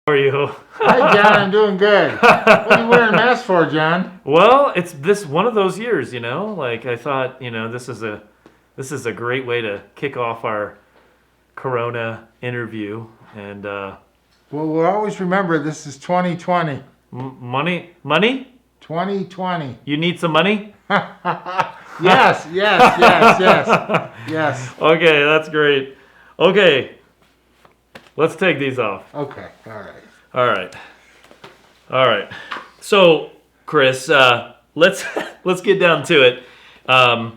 How are you? Hi, John. I'm doing good. What are you wearing a mask for, John? Well, it's this one of those years, Like I thought, this is a great way to kick off our Corona interview. And Well, we'll always remember this is 2020. money. 2020. You need some money. Yes, yes, yes, yes, yes. Okay, that's great. Okay, let's take these off. Okay, all right. All right, all right. So, Chris, let's let's get down to it. I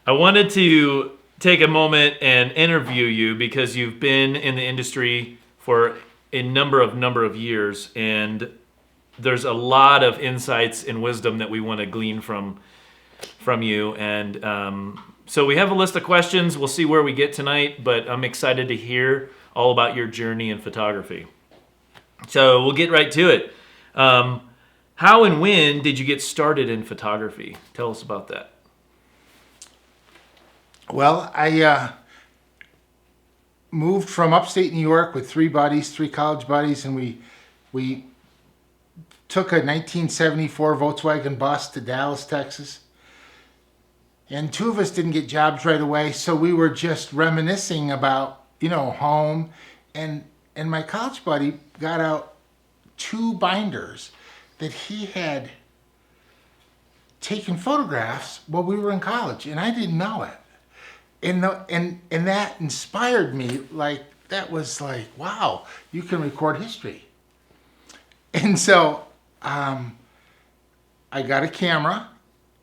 wanted to take a moment and interview you because you've been in the industry for a number of years, and there's a lot of insights and wisdom that we want to glean from you. And so we have a list of questions. We'll see where we get tonight, but I'm excited to hear all about your journey in photography. So we'll get right to it. How and when did you get started in photography? Tell us about that. Well, I moved from upstate New York with three college buddies, and we took a 1974 Volkswagen bus to Dallas, Texas. And two of us didn't get jobs right away, so we were just reminiscing about, home. And my college buddy got out two binders that he had taken photographs while we were in college, and I didn't know it. And that inspired me. That was like, wow, you can record history. And so I got a camera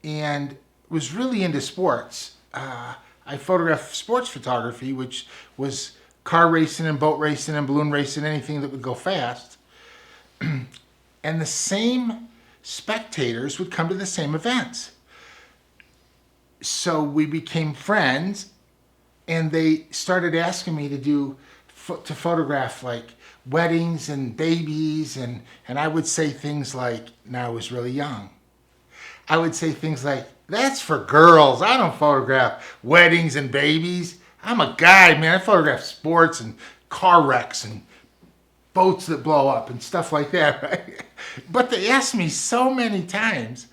and was really into sports. I photographed sports photography, which was car racing and boat racing and balloon racing, anything that would go fast. And the same spectators would come to the same events. So we became friends, and they started asking me to photograph like weddings and babies, and I would say things like, now I was really young, I would say things like, that's for girls. I don't photograph weddings and babies. I'm a guy, man. I photograph sports and car wrecks and boats that blow up and stuff like that, right? But they asked me so many times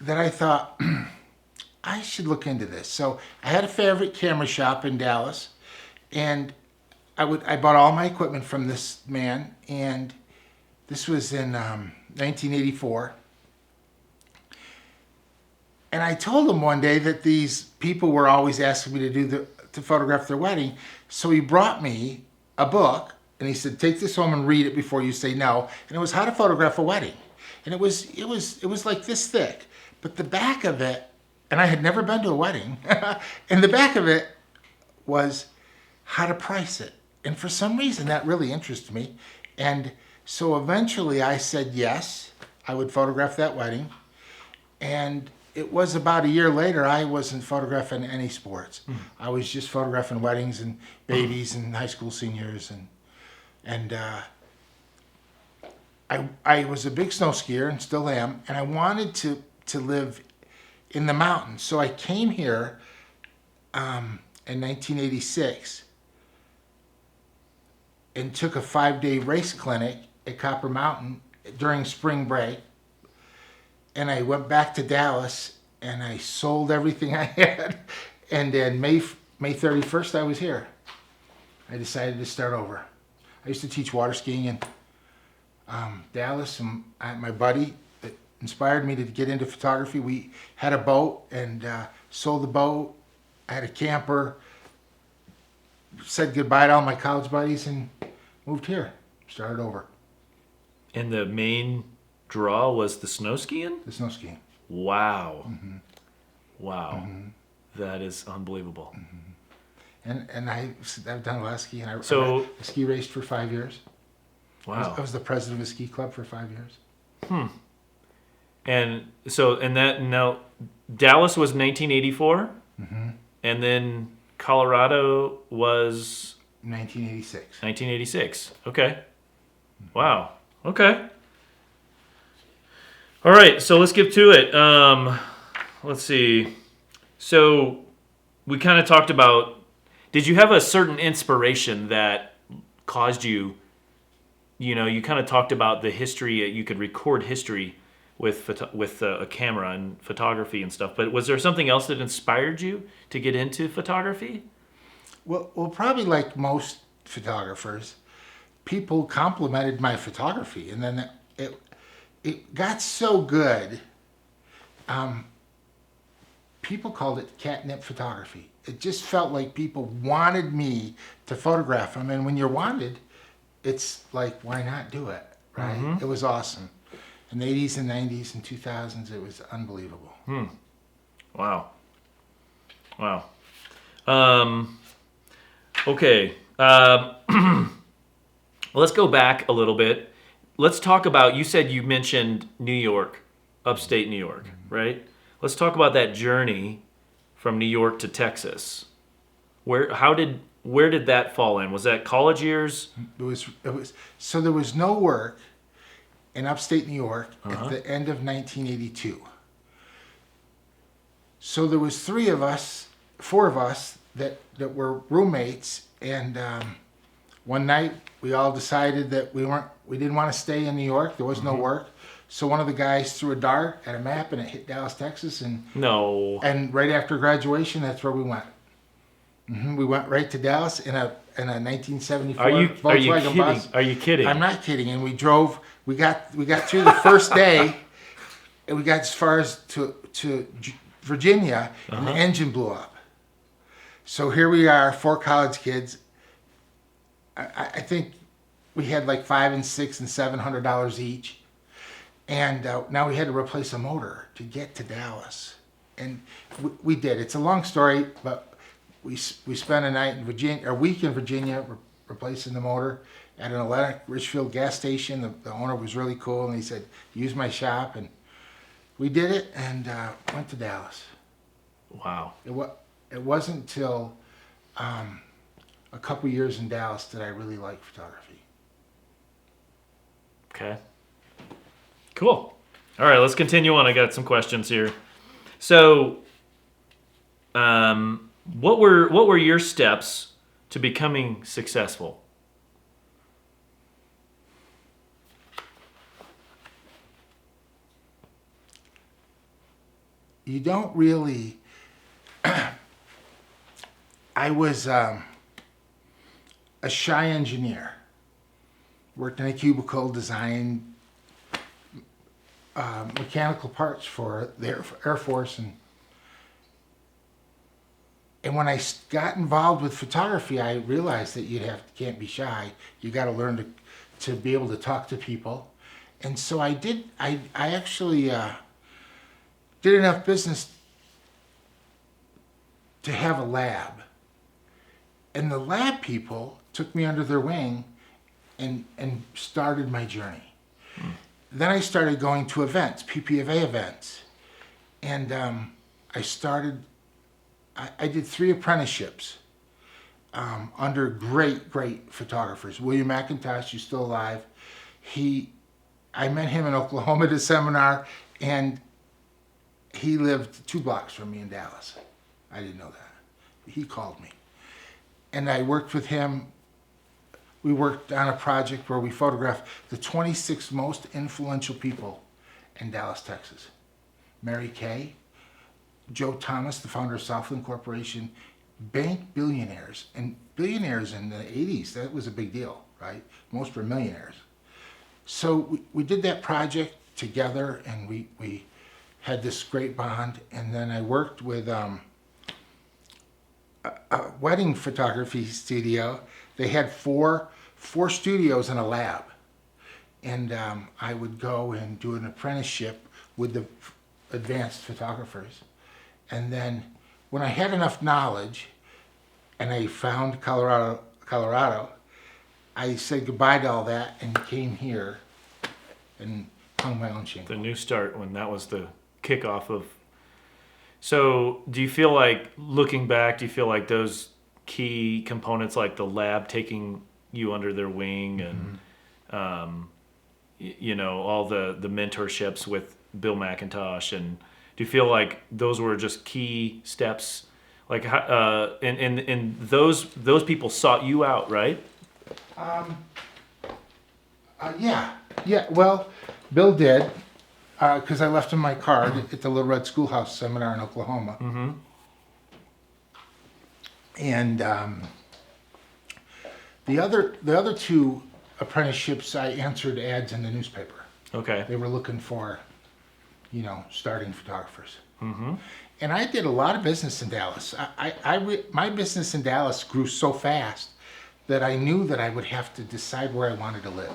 that I thought, I should look into this. So I had a favorite camera shop in Dallas, and I bought all my equipment from this man, and this was in 1984. And I told him one day that these people were always asking me to photograph their wedding. So he brought me a book, and he said, take this home and read it before you say no. And it was how to photograph a wedding. And it was like this thick. But the back of it, and I had never been to a wedding, and the back of it was how to price it. And for some reason, that really interested me. And so eventually I said yes, I would photograph that wedding. And it was about a year later, I wasn't photographing any sports. I was just photographing weddings and babies and high school seniors. And I was a big snow skier and still am. And I wanted to live in the mountains. So I came here in 1986 and took a 5-day race clinic at Copper Mountain during spring break. And I went back to Dallas and I sold everything I had. And then May 31st, I was here. I decided to start over. I used to teach water skiing in Dallas, and my buddy that inspired me to get into photography, we had a boat and sold the boat. I had a camper, said goodbye to all my college buddies, and moved here, started over. And the main draw was the snow skiing? The snow skiing. Wow. Mm-hmm. Wow. Mm-hmm. That is unbelievable. Mm-hmm. And I've done a lot of skiing. I ski raced for 5 years. Wow. I was the president of a ski club for 5 years. And so, now Dallas was 1984, Mm-hmm. and then Colorado was 1986. 1986. Okay. Wow. Okay. All right, so let's get to it. Let's see. So we kind of talked about, did you have a certain inspiration that caused you you kind of talked about the history. You could record history with a camera and photography and stuff. But was there something else that inspired you to get into photography? Well, probably like most photographers, people complimented my photography, and then it got so good. People called it catnip photography. It just felt like people wanted me to photograph them, and when you're wanted, it's like, why not do it, right? Mm-hmm. It was awesome. In the 80s and 90s and 2000s, it was unbelievable. Wow. Okay. Let's go back a little bit. Let's talk about, you said you mentioned New York, upstate New York, right? Let's talk about that journey from New York to Texas. Where did that fall in? Was that college years? So there was no work in upstate New York at the end of 1982. So there was four of us that were roommates, and one night we all decided that we didn't want to stay in New York. There was no work. So one of the guys threw a dart at a map and it hit Dallas, Texas, and right after graduation, that's where we went. We went right to Dallas in a 1974 Volkswagen bus. Are you kidding? I'm not kidding. And we drove. We got through the first day, and we got as far as to Virginia, and the engine blew up. So here we are, 4 college kids. I think we had like $500 and $600 and $700 each, and now we had to replace a motor to get to Dallas, and we did. It's a long story, but we spent a week in Virginia replacing the motor at an Atlantic Richfield gas station. The owner was really cool, and he said, use my shop, and we did it and went to Dallas. Wow. It wasn't until a couple years in Dallas that I really liked photography. Okay. Cool. All right, let's continue on. I got some questions here. So, what were your steps to becoming successful? You don't really. I was a shy engineer. Worked in a cubicle, designed mechanical parts for the Air Force, and when I got involved with photography, I realized that can't be shy. You got to learn to be able to talk to people, and so I did. I actually did enough business to have a lab, and the lab people took me under their wing and started my journey. Then I started going to events, PPFA events, and I did 3 apprenticeships under great photographers. William McIntosh, who's still alive. I met him in Oklahoma at a seminar, and he lived 2 blocks from me in Dallas. I didn't know that. He called me, and I worked with him. We worked on a project where we photographed the 26 most influential people in Dallas, Texas. Mary Kay, Joe Thomas, the founder of Southland Corporation, bank billionaires. And billionaires in the 80s, that was a big deal, right? Most were millionaires. So we did that project together, and we had this great bond. And then I worked with a wedding photography studio. They had four studios and a lab. And I would go and do an apprenticeship with the advanced photographers. And then when I had enough knowledge and I found Colorado, I said goodbye to all that and came here and hung my own shingle. The new start, when that was the kickoff of. So do you feel like, looking back, do you feel like those key components like the lab taking you under their wing and all the mentorships with Bill McIntosh, and do you feel like those were just key steps, like and those people sought you out, right? Yeah. Well, Bill did, because I left him my card at the Little Red Schoolhouse seminar in Oklahoma. Mm-hmm. And the other two apprenticeships, I answered ads in the newspaper. Okay. They were looking for, starting photographers. Mm-hmm. And I did a lot of business in Dallas. My business in Dallas grew so fast that I knew that I would have to decide where I wanted to live.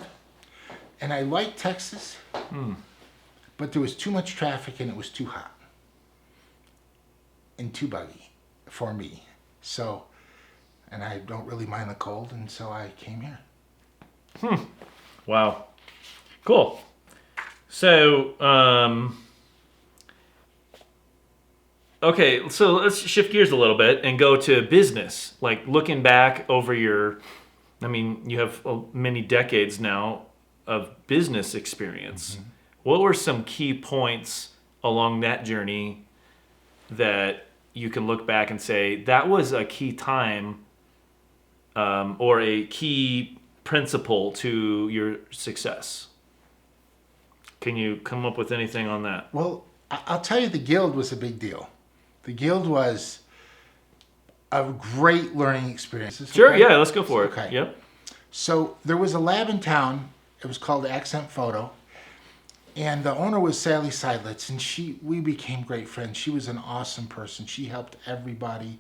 And I liked Texas, but there was too much traffic and it was too hot and too buggy for me. So, and I don't really mind the cold, and so I came here. Wow. Cool. So, okay, so let's shift gears a little bit and go to business. Like looking back over you have many decades now of business experience. Mm-hmm. What were some key points along that journey that you can look back and say that was a key time or a key principle to your success? Can you come up with anything on that? Well, I'll tell you, the Guild was a big deal. The Guild was a great learning experience. Sure, okay? Yeah, let's go for it. Okay. Yep. So there was a lab in town. It was called Accent Photo. And the owner was Sally Seidlitz, and we became great friends. She was an awesome person. She helped everybody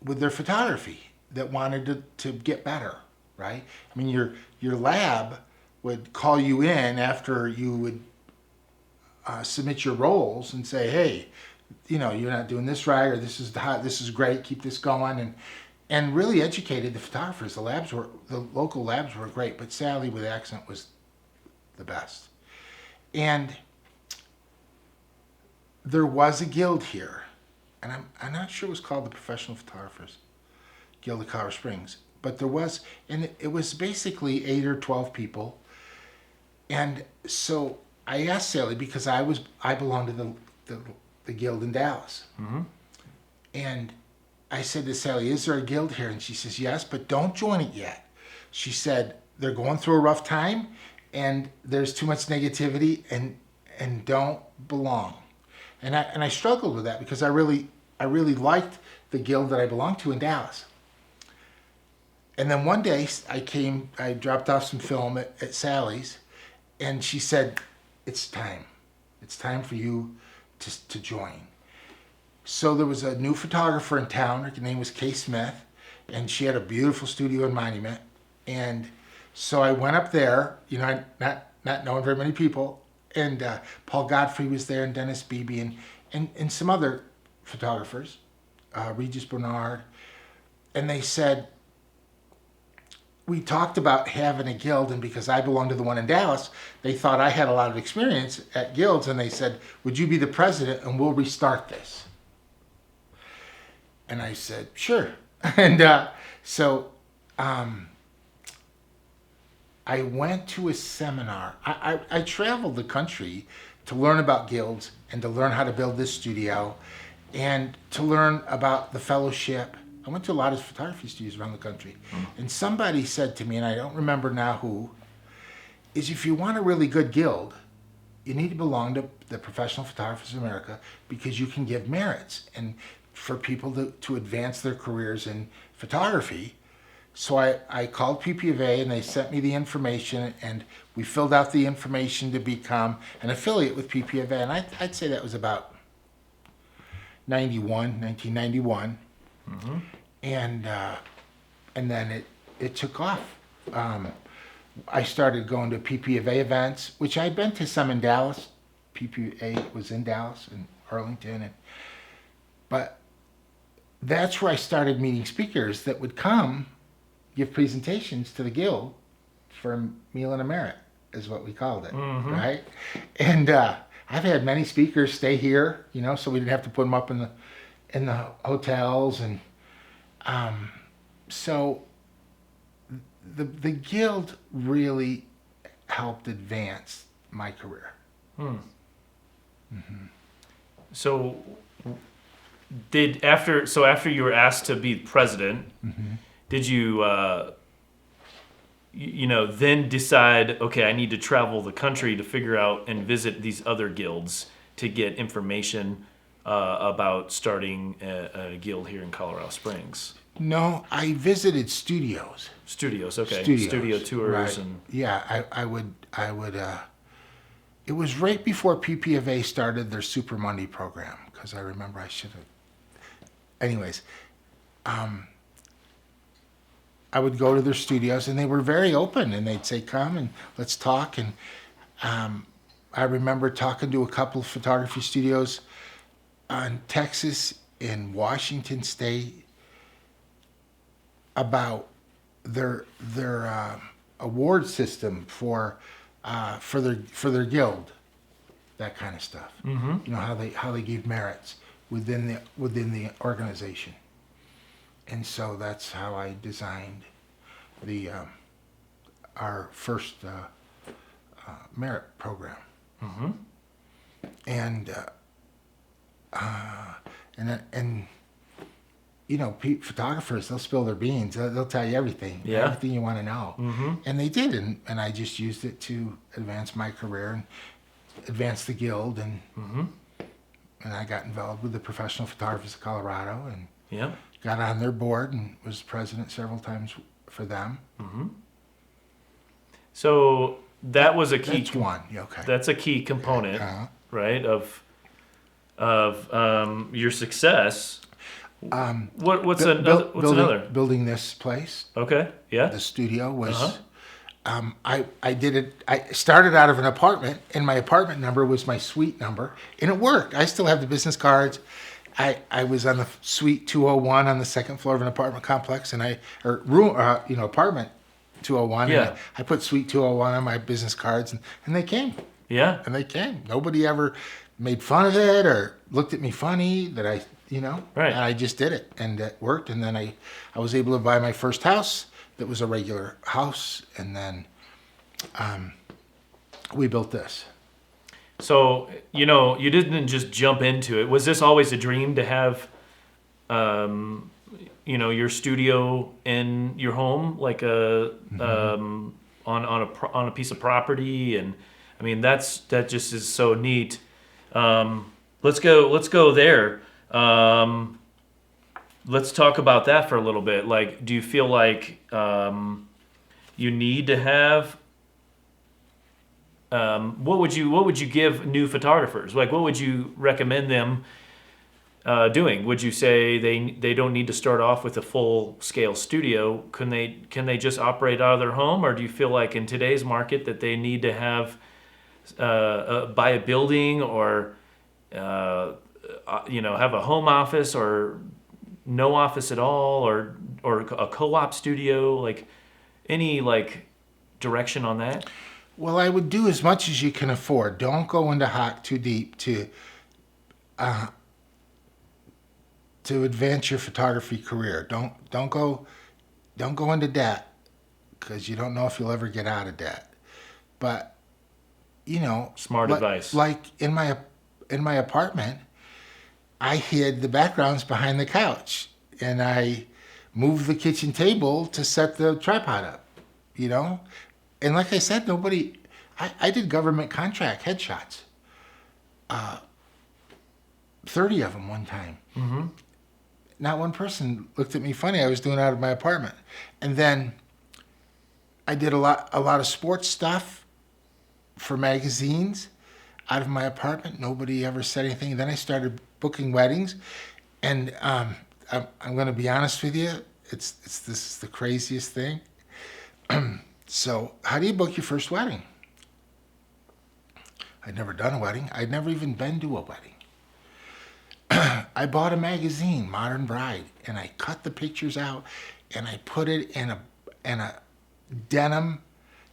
with their photography that wanted to get better, right? I mean, your lab would call you in after you would submit your rolls and say, hey, you're not doing this right, or this is great, keep this going, and really educated the photographers. The local labs were great, but Sally with Accent was the best. And there was a guild here, and I'm not sure it was called the Professional Photographers Guild of Colorado Springs, but there was, and it was basically 8 or 12 people. And so I asked Sally, because I belonged to the guild in Dallas. Mm-hmm. And I said to Sally, is there a guild here? And she says, yes, but don't join it yet. She said, they're going through a rough time, and there's too much negativity, and don't belong. And I struggled with that, because I really liked the guild that I belonged to in Dallas. And then one day I dropped off some film at Sally's, and she said, it's time. It's time for you to join. So there was a new photographer in town. Her name was Kay Smith, and she had a beautiful studio in Monument. And so I went up there, not knowing very many people, and Paul Godfrey was there, and Dennis Beebe, and some other photographers, Regis Bernard, and they said, we talked about having a guild, and because I belonged to the one in Dallas, they thought I had a lot of experience at guilds, and they said, would you be the president, and we'll restart this? And I said, sure. And so I went to a seminar. I traveled the country to learn about guilds and to learn how to build this studio and to learn about the fellowship. I went to a lot of photography studios around the country. And somebody said to me, and I don't remember now who, is if you want a really good guild, you need to belong to the Professional Photographers of America, because you can give merits and for people to advance their careers in photography. So I called PPFA, and they sent me the information, and we filled out the information to become an affiliate with PPFA. And I'd say that was about 1991. Mm-hmm. And then it took off. I started going to PPFA events, which I'd been to some in Dallas. PPA was in Dallas and Arlington, but that's where I started meeting speakers that would come give presentations to the guild for a meal and a merit, is what we called it, mm-hmm. right? And I've had many speakers stay here, so we didn't have to put them up in the hotels, and so the guild really helped advance my career. Mm-hmm. So after you were asked to be president, mm-hmm. did you then decide, okay, I need to travel the country to figure out and visit these other guilds to get information about starting a guild here in Colorado Springs? No, I visited studios. Studios, okay. Studios, Studio tours right. and Yeah, I would. It was right before PPFA started their Super Monday program, because I remember I should have. Anyways, I would go to their studios, and they were very open, and they'd say, "Come and let's talk." And I remember talking to a couple of photography studios in Texas, in Washington State, about their award system for their guild, that kind of stuff. Mm-hmm. You know, how they gave merits within the organization, and so that's how I designed the our first merit program. Mm-hmm. And photographers, they'll spill their beans. They'll tell you everything, Yeah. everything you want to know. Mm-hmm. And they did, and I just used it to advance my career and advance the guild, and Mm-hmm. I got involved with the Professional Photographers of Colorado, and Yeah. got on their board and was president several times for them. Mm-hmm. So that was a key. That's one. Yeah, okay. That's a key component, Uh-huh. right, of your success. What's another? Building this place, Okay. Yeah. the studio was. Uh-huh. I did it. I started out of an apartment, and my apartment number was my suite number, and it worked. I still have the business cards. I was on the suite 201 on the second floor of an apartment complex, and apartment 201. Yeah. And I put suite 201 on my business cards, and they came. Yeah. And they came. Nobody ever made fun of it or looked at me funny that Right. And I just did it, and it worked. And then I was able to buy my first house that was a regular house, and then we built this. So you didn't just jump into it. Was this always a dream to have, your studio in your home, like on a piece of property? And I mean that just is so neat. Let's go there. Let's talk about that for a little bit. Like, do you feel like you need to have? What would you give new photographers? Like, what would you recommend them doing? Would you say they don't need to start off with a full scale studio? Can they just operate out of their home, or do you feel like in today's market that they need to have buy a building or have a home office or no office at all, or a co-op studio? Like, any direction on that? Well, I would do as much as you can afford. Don't go into hock too deep to advance your photography career. Don't go into debt, because you don't know if you'll ever get out of debt. But Smart advice. Like in my apartment, I hid the backgrounds behind the couch, and I moved the kitchen table to set the tripod up. And like I said, I did government contract headshots. 30 of them one time. Mm-hmm. Not one person looked at me funny. I was doing it out of my apartment. And then I did a lot of sports stuff for magazines out of my apartment. Nobody ever said anything. Then I started booking weddings. And I'm going to be honest with you. This is the craziest thing. So how do you book your first wedding? I'd never done a wedding. I'd never even been to a wedding. I bought a magazine, Modern Bride, and I cut the pictures out, and I put it in a denim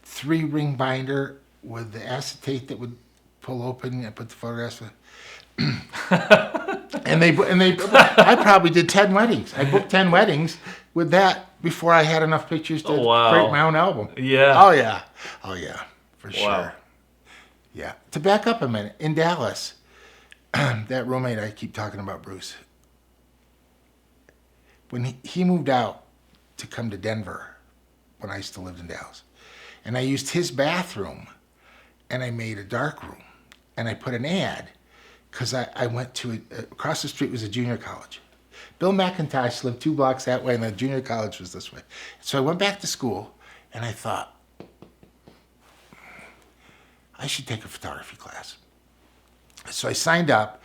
3-ring binder with the acetate that would pull open, and put the photographs in. I probably did 10 weddings. I booked 10 weddings with that before I had enough pictures to create my own album. Yeah. Oh yeah, for Wow. sure. Yeah. To back up a minute, in Dallas, that roommate I keep talking about, Bruce, when he moved out to come to Denver, when I still lived in Dallas, And I used his bathroom, and I made a dark room, and I put an ad, because I went to, across the street was a junior college. Bill McIntosh lived 2 blocks that way, and the junior college was this way. So I went back to school, and I thought, I should take a photography class. So I signed up,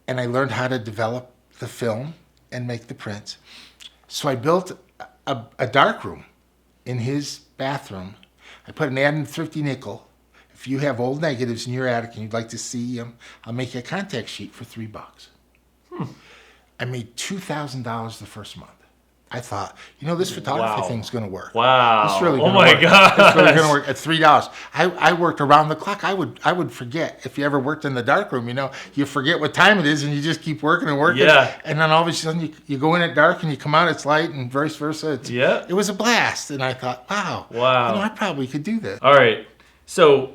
and I learned how to develop the film and make the prints. So I built a dark room in his bathroom. I put an ad in Thrifty Nickel. If you have old negatives in your attic and you'd like to see them, I'll make you a contact sheet for $3. I made $2,000 the first month. I thought, this photography thing's going to work. Wow. It's really oh gonna my work. God. It's really going to work at $3. I worked around the clock. I would forget. If you ever worked in the dark room, you forget what time it is and you just keep working and working. Yeah. And then all of a sudden you go in at dark and you come out, it's light, and vice versa. It was a blast. And I thought, wow. I probably could do this. All right. So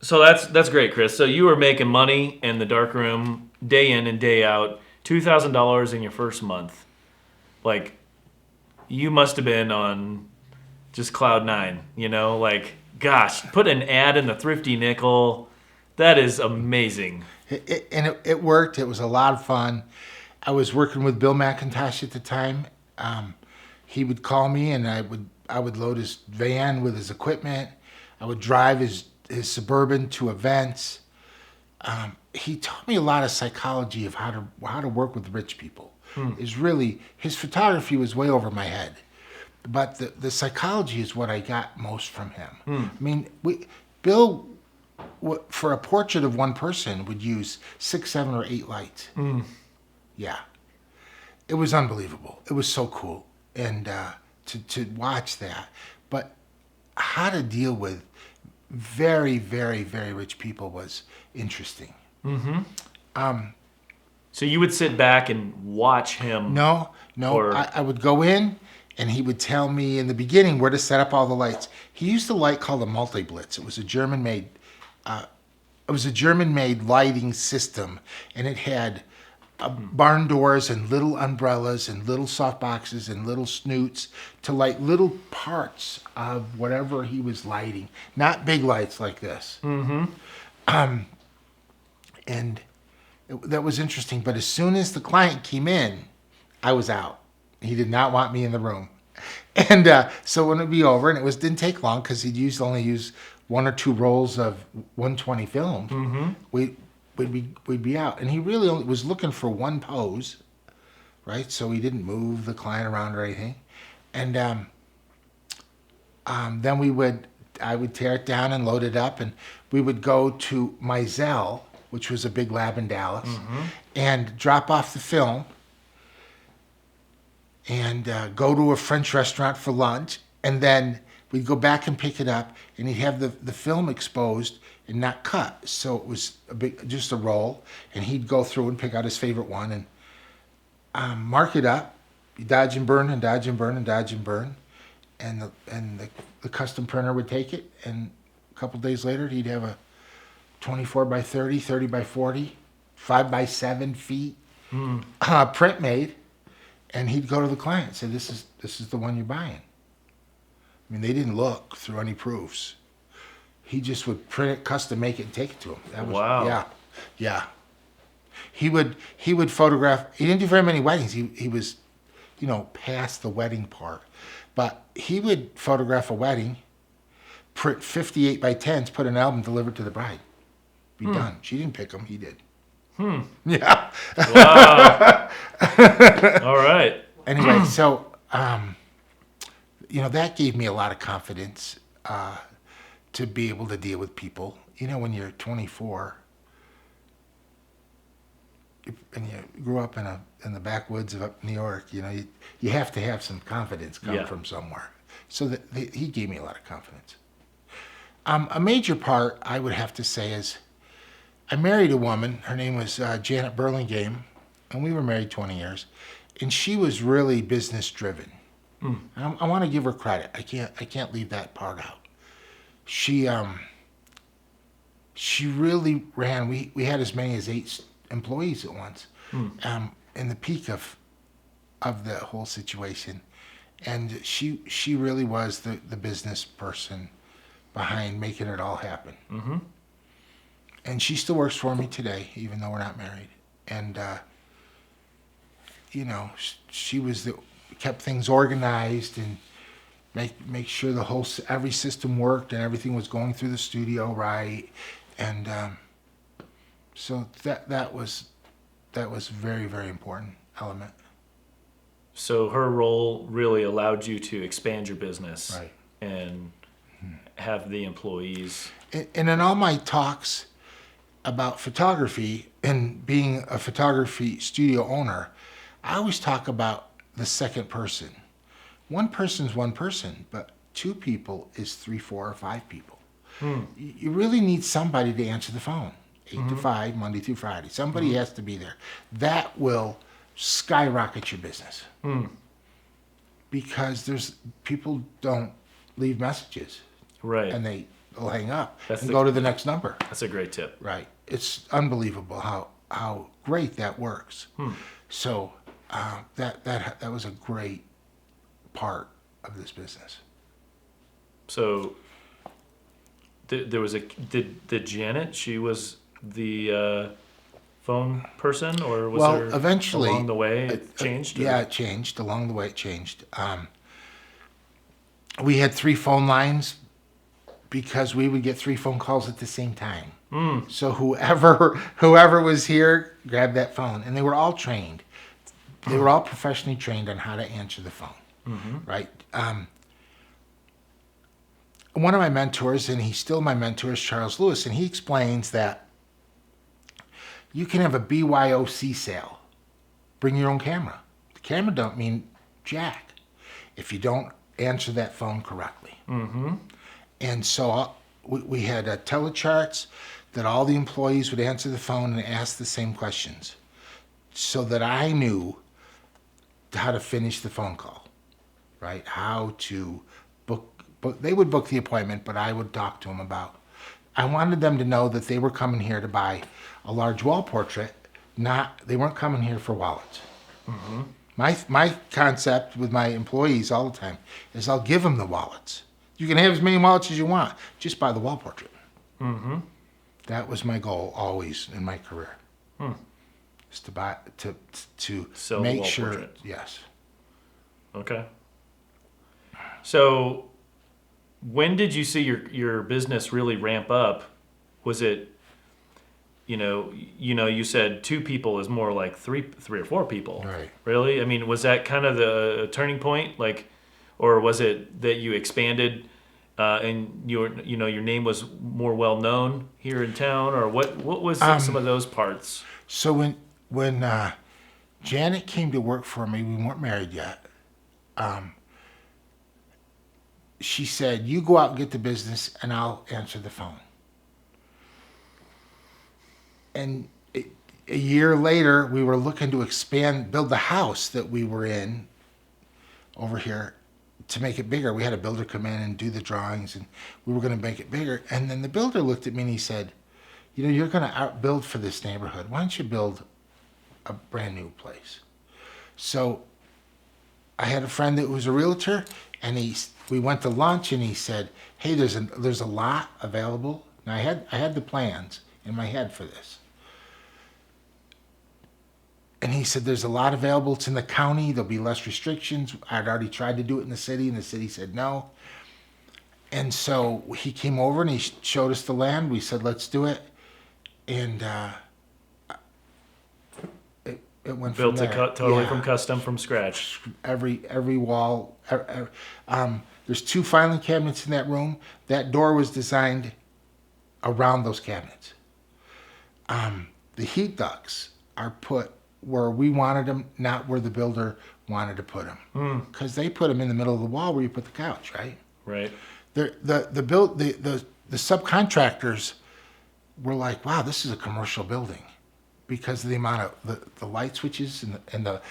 that's great, Chris. So you were making money in the dark room day in and day out, $2,000 in your first month. Like, you must have been on just cloud nine, gosh, put an ad in the Thrifty Nickel. That is amazing. It worked. It was a lot of fun. I was working with Bill McIntosh at the time. He would call me, and I would load his van with his equipment. I would drive his Suburban to events. He taught me a lot of psychology of how to work with rich people. Is really, his photography was way over my head, but the psychology is what I got most from him. I mean, Bill, for a portrait of one person, would use 6, 7, or 8 lights. Yeah, it was unbelievable. It was so cool, and to watch that. But how to deal with very, very, very rich people was interesting. So you would sit back and watch him? No. I would go in, and he would tell me in the beginning where to set up all the lights. He used a light called a multi-blitz. It was a German-made lighting system, and it had barn doors and little umbrellas and little soft boxes and little snoots to light little parts of whatever he was lighting. Not big lights like this. And that was interesting. But as soon as the client came in, I was out. He did not want me in the room. And so when it would be over, and didn't take long because he'd only use 1 or 2 rolls of 120 film, we'd be out. And he really only was looking for one pose, right? So he didn't move the client around or anything. And then I would tear it down and load it up, and we would go to Mizell, which was a big lab in Dallas, and drop off the film and go to a French restaurant for lunch, and then we'd go back and pick it up, and he'd have the film exposed and not cut. So it was just a roll, and he'd go through and pick out his favorite one and mark it up. You dodge and burn and dodge and burn and dodge and burn, and the custom printer would take it, and a couple days later he'd have a 24 by 30, 30 by 40, 5 by 7 feet print made, and he'd go to the client and say, this is the one you're buying. I mean, they didn't look through any proofs. He just would print it, custom make it, and take it to him. Wow. Yeah. He would photograph. He didn't do very many weddings. He was, past the wedding part, but he would photograph a wedding, print 58 by 10s, put an album, delivered to the bride. Be done. She didn't pick them. He did. Yeah. Wow. All right. Anyway, so that gave me a lot of confidence to be able to deal with people. When you're 24 and you grew up in the backwoods of New York, you have to have some confidence come from somewhere. So he gave me a lot of confidence. A major part, I would have to say, is I married a woman. Her name was Janet Burlingame, and we were married 20 years. And she was really business driven. I want to give her credit. I can't leave that part out. She really ran. We had as many as 8 employees at once. In the peak of the whole situation, And she really was the business person behind making it all happen. Mm-hmm. And she still works for me today, even though we're not married. And she was kept things organized and make sure every system worked and everything was going through the studio right. And so that was very, very important element. So her role really allowed you to expand your business, Right. And have the employees. And in all my talks about photography and being a photography studio owner, I always talk about the second person. One person's one person, but two people is 3, 4, or 5 people. You really need somebody to answer the phone, 8 to 5, Monday through Friday. Somebody has to be there. That will skyrocket your business. Because people don't leave messages. Right. And they'll hang up That's and go to the next number. That's a great tip. Right. It's unbelievable how great that works. So that was a great part of this business. So there was did Janet, she was the phone person, or was there eventually along the way it changed? Yeah, it changed. Along the way it changed. We had 3 phone lines because we would get 3 phone calls at the same time. So whoever was here grabbed that phone, and they were all trained. They were all professionally trained on how to answer the phone, right? One of my mentors, and he's still my mentor, is Charles Lewis, and he explains that you can have a BYOC sale. Bring your own camera. The camera don't mean jack if you don't answer that phone correctly. And so we had telecharts that all the employees would answer the phone and ask the same questions so that I knew how to finish the phone call, right? How to book. They would book the appointment, but I would talk to them about. I wanted them to know that they were coming here to buy a large wall portrait. They weren't coming here for wallets. My concept with my employees all the time is I'll give them the wallets. You can have as many wallets as you want. Just buy the wall portrait. That was my goal always in my career. Is to buy to Sell make the wall sure. portrait. Yes. Okay. So when did you see your business really ramp up? Was it, you said 2 people is more like three or 4 people. Right. Really? I mean, was that kind of the turning point? Or was it that you expanded and your name was more well known here in town? Or what was some of those parts? So when Janet came to work for me, we weren't married yet. She said, "You go out and get the business, and I'll answer the phone." And a year later, we were looking to build the house that we were in over here to make it bigger. We had a builder come in and do the drawings, and we were going to make it bigger. And then the builder looked at me and he said, "You're going to outbuild for this neighborhood. Why don't you build a brand new place?" So I had a friend that was a realtor, and we went to lunch, and he said, "Hey, there's a lot available." And I had the plans in my head for this. And he said, "There's a lot available. It's in the county. There'll be less restrictions." I'd already tried to do it in the city, and the city said no. And so he came over and he showed us the land. We said, "Let's do it." And it went Built from it there. totally from custom, from scratch. Every wall. There's 2 filing cabinets in that room. That door was designed around those cabinets. The heat ducts are put where we wanted them, not where the builder wanted to put them. Because they put them in the middle of the wall where you put the couch, right? Right. The subcontractors were like, "Wow, this is a commercial building," because of the amount of the light switches and the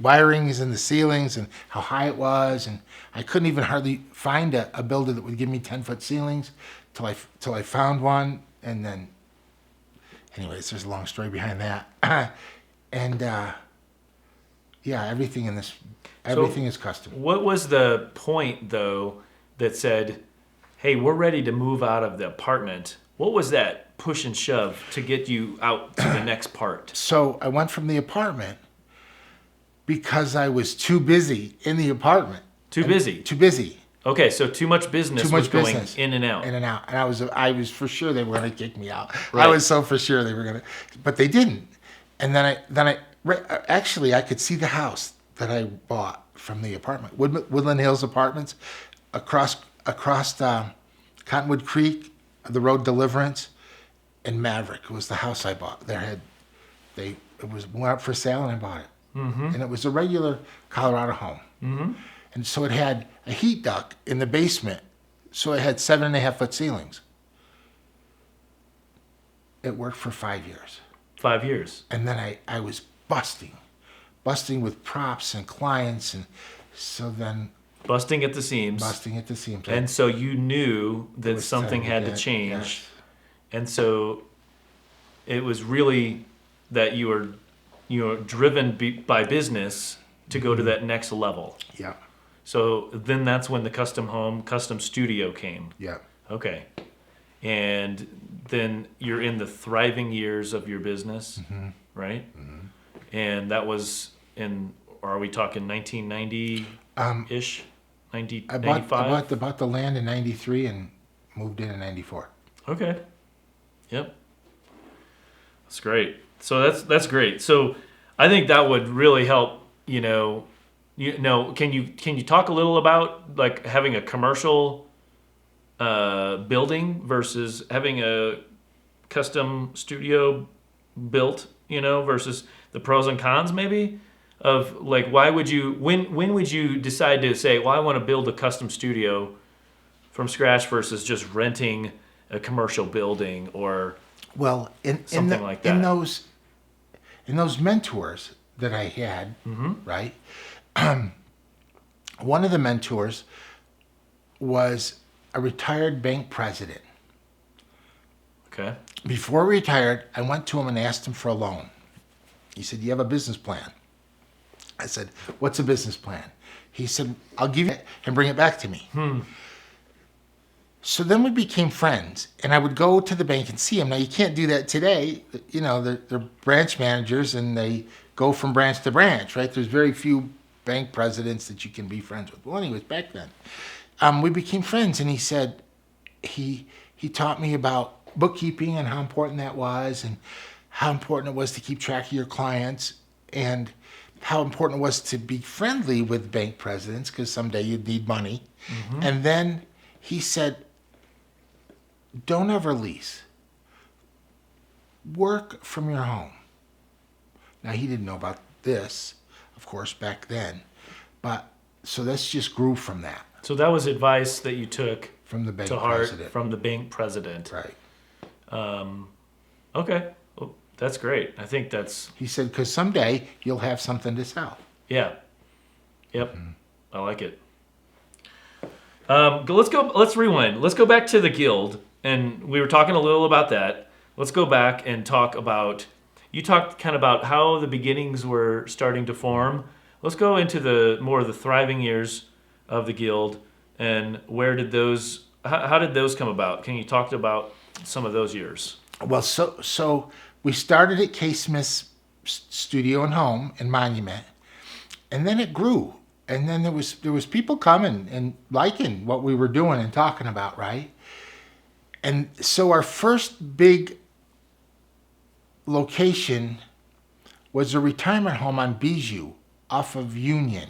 wirings and the ceilings and how high it was. And I couldn't even hardly find a builder that would give me 10-foot ceilings till I found one. And then, anyways, there's a long story behind that. And Yeah, everything is custom. What was the point though that said, "Hey, we're ready to move out of the apartment"? What was that push and shove to get you out to the next part? So I went from the apartment because I was too busy in the apartment. Too busy. Too busy. Okay, so too much business Too was much going business. in and out. In and out. And I was for sure they were going to kick me out. Right. I was so for sure they were going to, but they didn't. And actually I could see the house that I bought from the apartment, Woodland Hills Apartments, across Cottonwood Creek, the road Deliverance, and Maverick. It was the house I bought. It went up for sale and I bought it. Mm-hmm. And it was a regular Colorado home. Mm-hmm. And so it had a heat duct in the basement. So it had 7.5 foot ceilings. It worked for 5 years. 5 years. And then I was busting with props and clients. And so then Busting at the seams. busting at the seams. And so you knew that was something time had to get- change. yes. And so it was really that you were driven by business to go to that next level. Yeah. So then that's when the custom studio came. Yeah. Okay. And then you're in the thriving years of your business, right? Mm-hmm. And that was are we talking 1990-ish? I 95? bought the land in 93 and moved in 94. Okay. Yep. That's great. So that's great. So I think that would really help, can you talk a little about like having a commercial building versus having a custom studio built, versus the pros and cons maybe of like when would you decide to say, well, I want to build a custom studio from scratch versus just renting a commercial building or Well, something like that. In those mentors that I had, right? One of the mentors was a retired bank president. Okay. Before he retired, I went to him and asked him for a loan. He said, "You have a business plan?" I said, "What's a business plan?" He said, "I'll give you it and bring it back to me." So then we became friends, and I would go to the bank and see him. Now, you can't do that today. They're branch managers, and they go from branch to branch, right? There's very few bank presidents that you can be friends with. Well, anyways, back then, we became friends, and he said he taught me about bookkeeping and how important that was, and how important it was to keep track of your clients, and how important it was to be friendly with bank presidents because someday you'd need money. And then he said, "Don't ever lease. Work from your home." Now, he didn't know about this, of course, back then. But so this just grew from that, So that was advice that you took from the bank to heart president. from the bank president. Right. Okay. Well, that's great. I think that's, He said, because someday you'll have something to sell. yeah. Yep. I like it. Let's rewind. Let's go back to the guild. And we were talking a little about that. Let's go back and talk about, you talked kind of about how the beginnings were starting to form. Let's go into more of the thriving years of the guild and how did those come about? Can you talk about some of those years? Well, so we started at K. Smith's studio and home in Monument, and then it grew. And then there was people coming and liking what we were doing and talking about, right? And so our first big location was a retirement home on Bijou off of Union.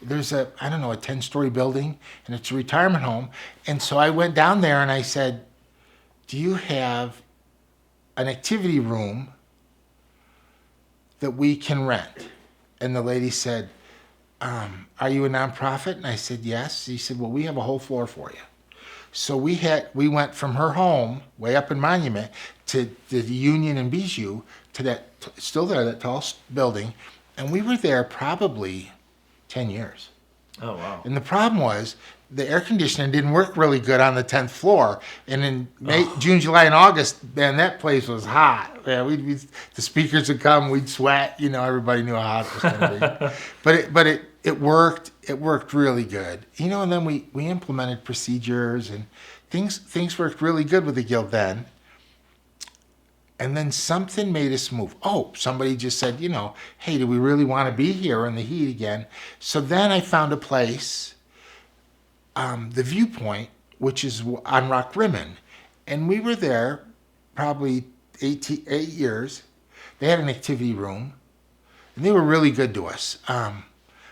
There's a 10-story building, and it's a retirement home. And so I went down there and I said, "Do you have an activity room that we can rent?" And the lady said, "Are you a nonprofit?" And I said, "Yes." He said, "Well, we have a whole floor for you." So we went from her home way up in Monument to the Union and Bijou to that tall building, and we were there probably 10 years. Oh, wow. And the problem was the air conditioning didn't work really good on the 10th floor. And in May, June, July, and August, man, that place was hot. Yeah, the speakers would come, we'd sweat. You know, everybody knew how hot it was going to be. but it worked. It worked really good. You know, and then we implemented procedures and things worked really good with the guild then. And then something made us move. Oh, somebody just said, you know, hey, do we really want to be here in the heat again? So then I found a place, the Viewpoint, which is on Rock Rimmon. And we were there probably 8 years. They had an activity room, and they were really good to us.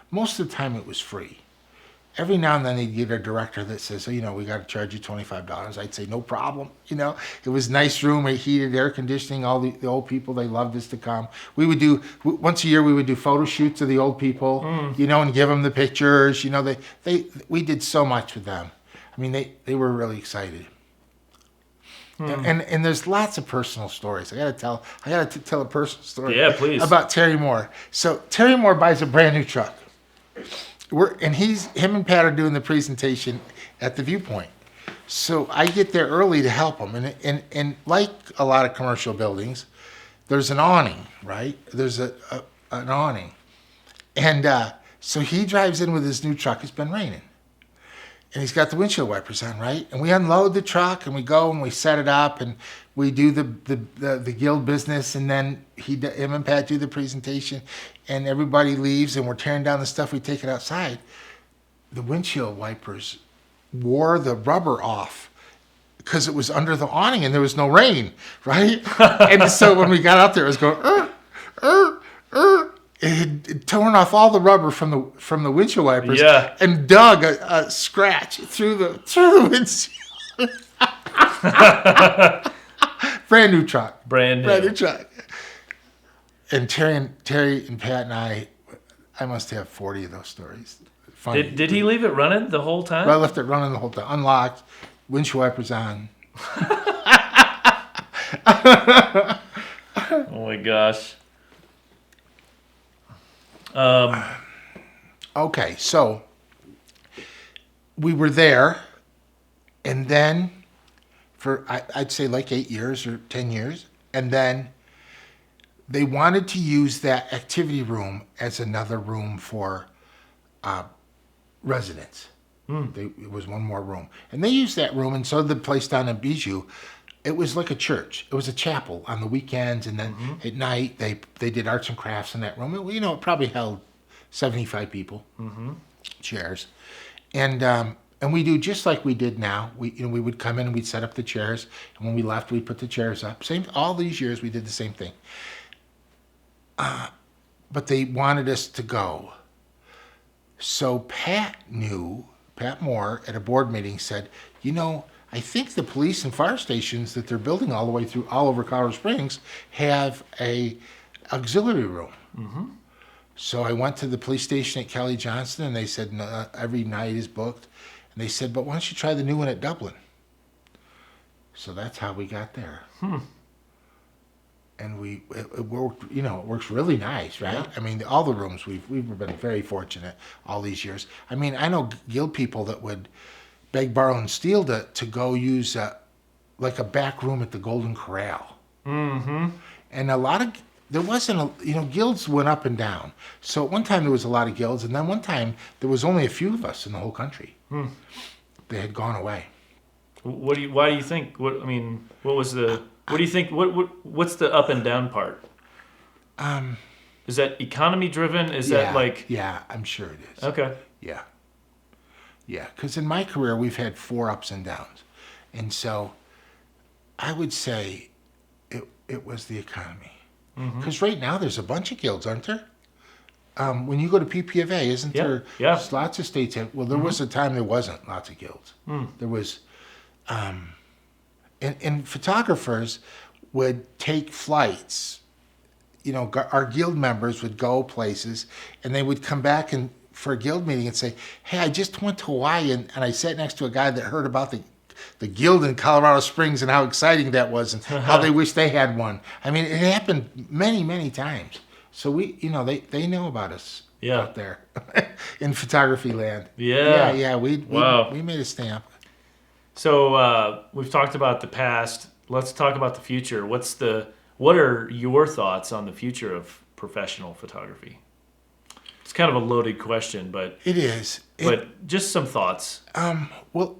Most of the time it was free. Every now and then they'd get a director that says, oh, you know, we got to charge you $25. I'd say, no problem. You know, it was a nice room, heated, air conditioning, all the old people, they loved us to come. We would do, once a year, we would do photo shoots of the old people, you know, and give them the pictures. You know, we did so much with them. I mean, they were really excited. And there's lots of personal stories. I got to tell a personal story. Yeah, please. About Terry Moore. So Terry Moore buys a brand new truck. Him and Pat are doing the presentation at the Viewpoint. So I get there early to help him. And like a lot of commercial buildings, there's an awning, right? There's an awning. And so he drives in with his new truck. It's been raining. And he's got the windshield wipers on, right? And we unload the truck and we go and we set it up and we do the guild business, and then him and Pat do the presentation, and everybody leaves and we're tearing down the stuff. We take it outside. The windshield wipers wore the rubber off because it was under the awning and there was no rain, right? And so when we got out there, it was going, It had torn off all the rubber from the windshield wipers, and dug a scratch through the windshield. Brand new truck. Brand new truck. And Terry and Pat and I must have 40 of those stories. Funny. Did he leave it running the whole time? Well, I left it running the whole time, unlocked, windshield wipers on. Oh my gosh. Okay, so we were there, and then for I'd say like 8 years or 10 years, and then they wanted to use that activity room as another room for residents. It was one more room, and they used that room, and so the place down in Bijou. It was like a church. It was a chapel on the weekends, and then at night they did arts and crafts in that room. It probably held 75 people, chairs, and we do just like we did now. We would come in and we'd set up the chairs, and when we left, we'd put the chairs up. All these years we did the same thing. But they wanted us to go, so Pat Moore at a board meeting said, I think the police and fire stations that they're building all the way through all over Colorado Springs have a auxiliary room. So I went to the police station at Kelly Johnston, and they said no, every night is booked. And they said, but why don't you try the new one at Dublin? So that's how we got there. And it worked. It works really nice, right? Yeah. I mean, all the rooms we've been very fortunate all these years. I mean, I know guild people that would beg, borrow, and steal to go use like a back room at the Golden Corral. And there wasn't guilds went up and down. So at one time there was a lot of guilds, and then one time there was only a few of us in the whole country. They had gone away. Why do you think? What was the? What do you think? What's the up and down part? Is that economy driven? Is that like? Yeah, I'm sure it is. Okay. Yeah, because in my career, we've had 4 ups and downs. And so I would say it was the economy. Because right now there's a bunch of guilds, aren't there? When you go to PPFA, isn't there? Yeah. There's lots of states. Well, there was a time there wasn't lots of guilds. There was, and photographers would take flights. Our guild members would go places, and they would come back for a guild meeting and say, hey, I just went to Hawaii and I sat next to a guy that heard about the guild in Colorado Springs and how exciting that was and how they wish they had one. I mean, it happened many, many times. So they know about us Yeah. out there in photography land. Yeah. Yeah. Wow. We made a stamp. So we've talked about the past. Let's talk about the future. What are your thoughts on the future of professional photography? It's kind of a loaded question, but It is. just some thoughts. Well,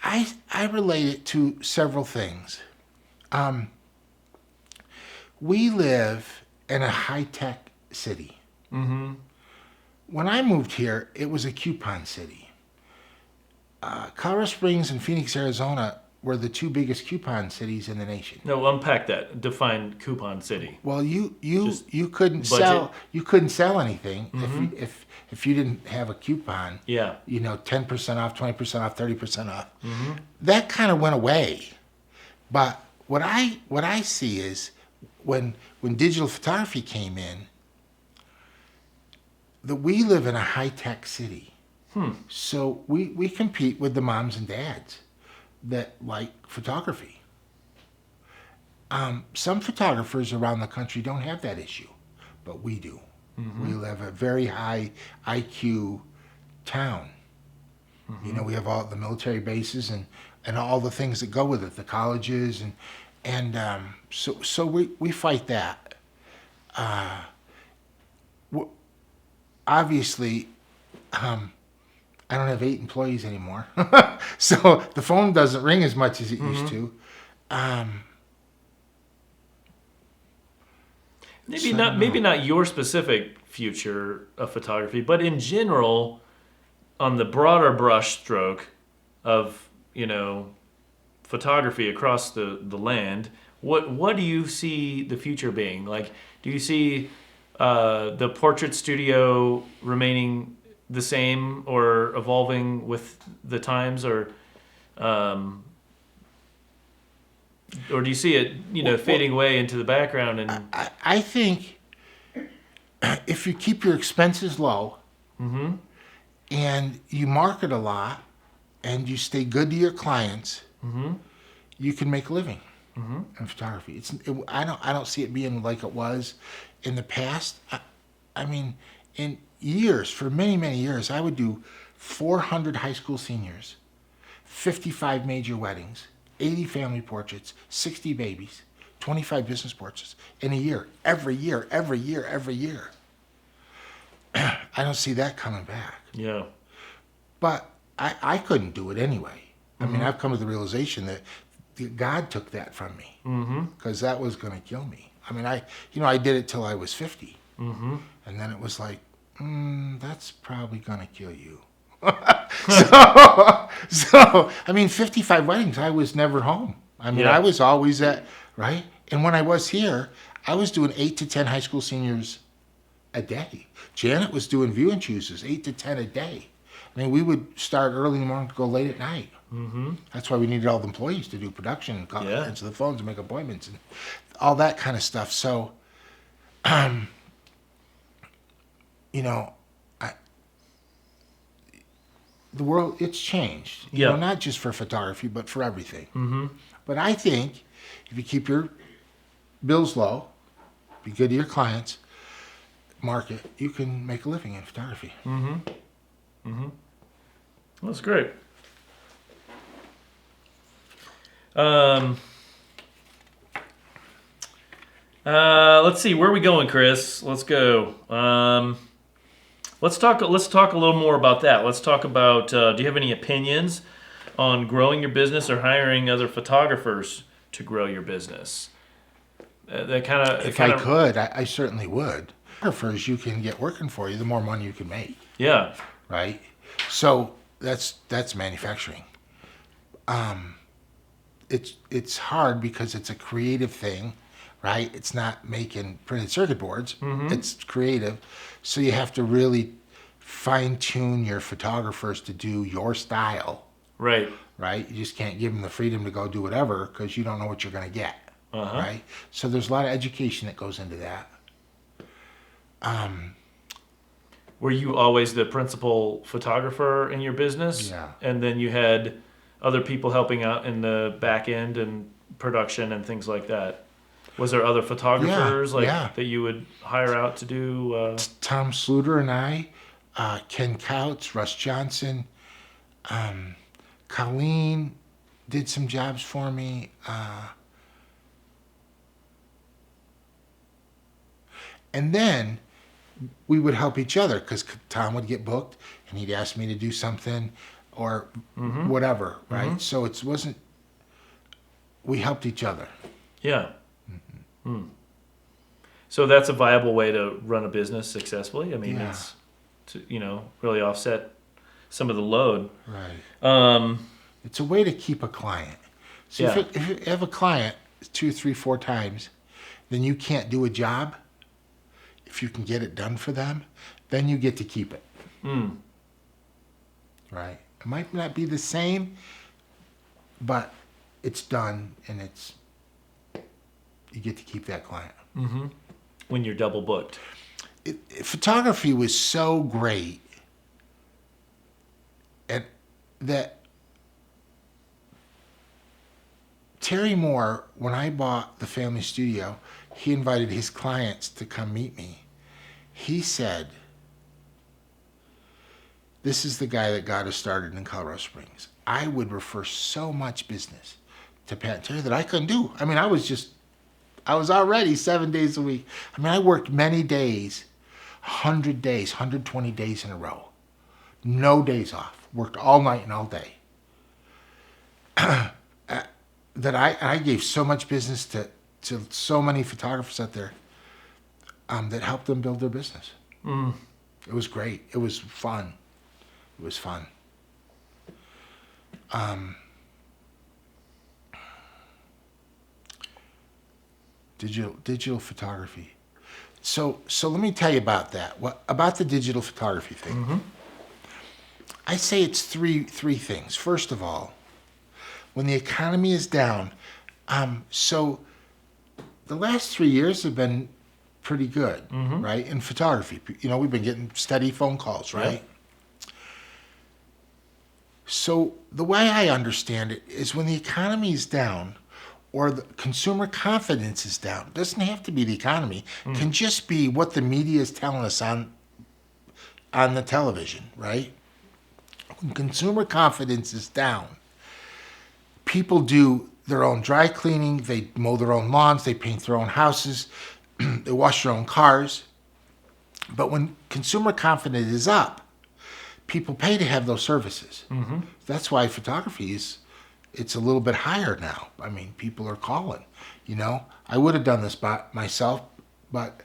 I relate it to several things. We live in a high-tech city. Mm-hmm. When I moved here, it was a coupon city. Colorado Springs and Phoenix, Arizona were the two biggest coupon cities in the nation. No, unpack that. Define coupon city. Well, you Just couldn't budget. sell anything if you didn't have a coupon. Yeah. 10% off, 20% off, 30% off. That kind of went away. But what I see is when digital photography came in, that we live in a high-tech city. So we compete with the moms and dads that like photography. Some photographers around the country don't have that issue, but we do. We live a very high IQ town. We have all the military bases and all the things that go with it, the colleges, and so we fight that. Obviously, I don't have 8 employees anymore, so the phone doesn't ring as much as it used to. Maybe not your specific future of photography, but in general, on the broader brush stroke of photography across the land. What do you see the future being? Like, do you see the portrait studio remaining the same or evolving with the times, or do you see it fading away into the background? And I think if you keep your expenses low and you market a lot and you stay good to your clients, you can make a living in photography. I don't see it being like it was in the past. I mean, for many years, I would do 400 high school seniors, 55 major weddings, 80 family portraits, 60 babies, 25 business portraits in a year, every year. I don't see that coming back. yeah, But I couldn't do it anyway. I mean, I've come to the realization that God took that from me because that was going to kill me. I mean, I did it till I was 50. And then it was like, that's probably going to kill you. so, I mean, 55 weddings, I was never home. I mean, Yeah. I was always right? And when I was here, I was doing 8 to 10 high school seniors a day. Janet was doing view and chooses, 8 to 10 a day. I mean, we would start early in the morning to go late at night. That's why we needed all the employees to do production and call answer the phones and make appointments and all that kind of stuff. So, the world, it's changed. Not just for photography, but for everything. But I think if you keep your bills low, be good to your clients, market, you can make a living in photography. that's great. Let's see, where are we going, Chris? Let's go. Let's talk a little more about that. Let's talk about, do you have any opinions on growing your business or hiring other photographers to grow your business? If I could, I certainly would. Photographers you can get working for you, the more money you can make. Yeah. Right? So that's manufacturing. It's hard because it's a creative thing, right? It's not making printed circuit boards. It's creative. So you have to really fine tune your photographers to do your style. Right. Right? You just can't give them the freedom to go do whatever because you don't know what you're going to get. Right? So there's a lot of education that goes into that. Were you always the principal photographer in your business? Yeah. And then you had other people helping out in the back end and production and things like that? Was there other photographers yeah. that you would hire out to do? Tom Sluter and I, Ken Couts, Russ Johnson, Colleen did some jobs for me. And then we would help each other because Tom would get booked and he'd ask me to do something or whatever, right? So it wasn't, we helped each other. Yeah. So that's a viable way to run a business successfully. I mean, Yeah. it's to really offset some of the load. Right. It's a way to keep a client. So Yeah. if you have a client 2, 3, 4 times, then you can't do a job. If you can get it done for them, then you get to keep it. Right. It might not be the same, but it's done and you get to keep that client. When you're double booked. Photography was so great and that Terry Moore, when I bought the family studio, he invited his clients to come meet me. He said, "This is the guy that got us started in Colorado Springs." I would refer so much business to Pat and Terry that I couldn't do. I mean, I was already 7 days a week. I mean, I worked many days, 100 days, 120 days in a row. No days off. Worked all night and all day. That I gave so much business to so many photographers out there that helped them build their business. It was great. It was fun. It was fun. Digital photography. So let me tell you about that. About the digital photography thing? I say it's three things. First of all, when the economy is down, so the last 3 years have been pretty good, right? In photography, we've been getting steady phone calls, right? Yep. So the way I understand it is when the economy is down or the consumer confidence is down, it doesn't have to be the economy, it can just be what the media is telling us on the television, right? When consumer confidence is down, people do their own dry cleaning, they mow their own lawns, they paint their own houses, they wash their own cars. But when consumer confidence is up, people pay to have those services. That's why photography it's a little bit higher now. I mean, people are calling. I would have done this by myself, but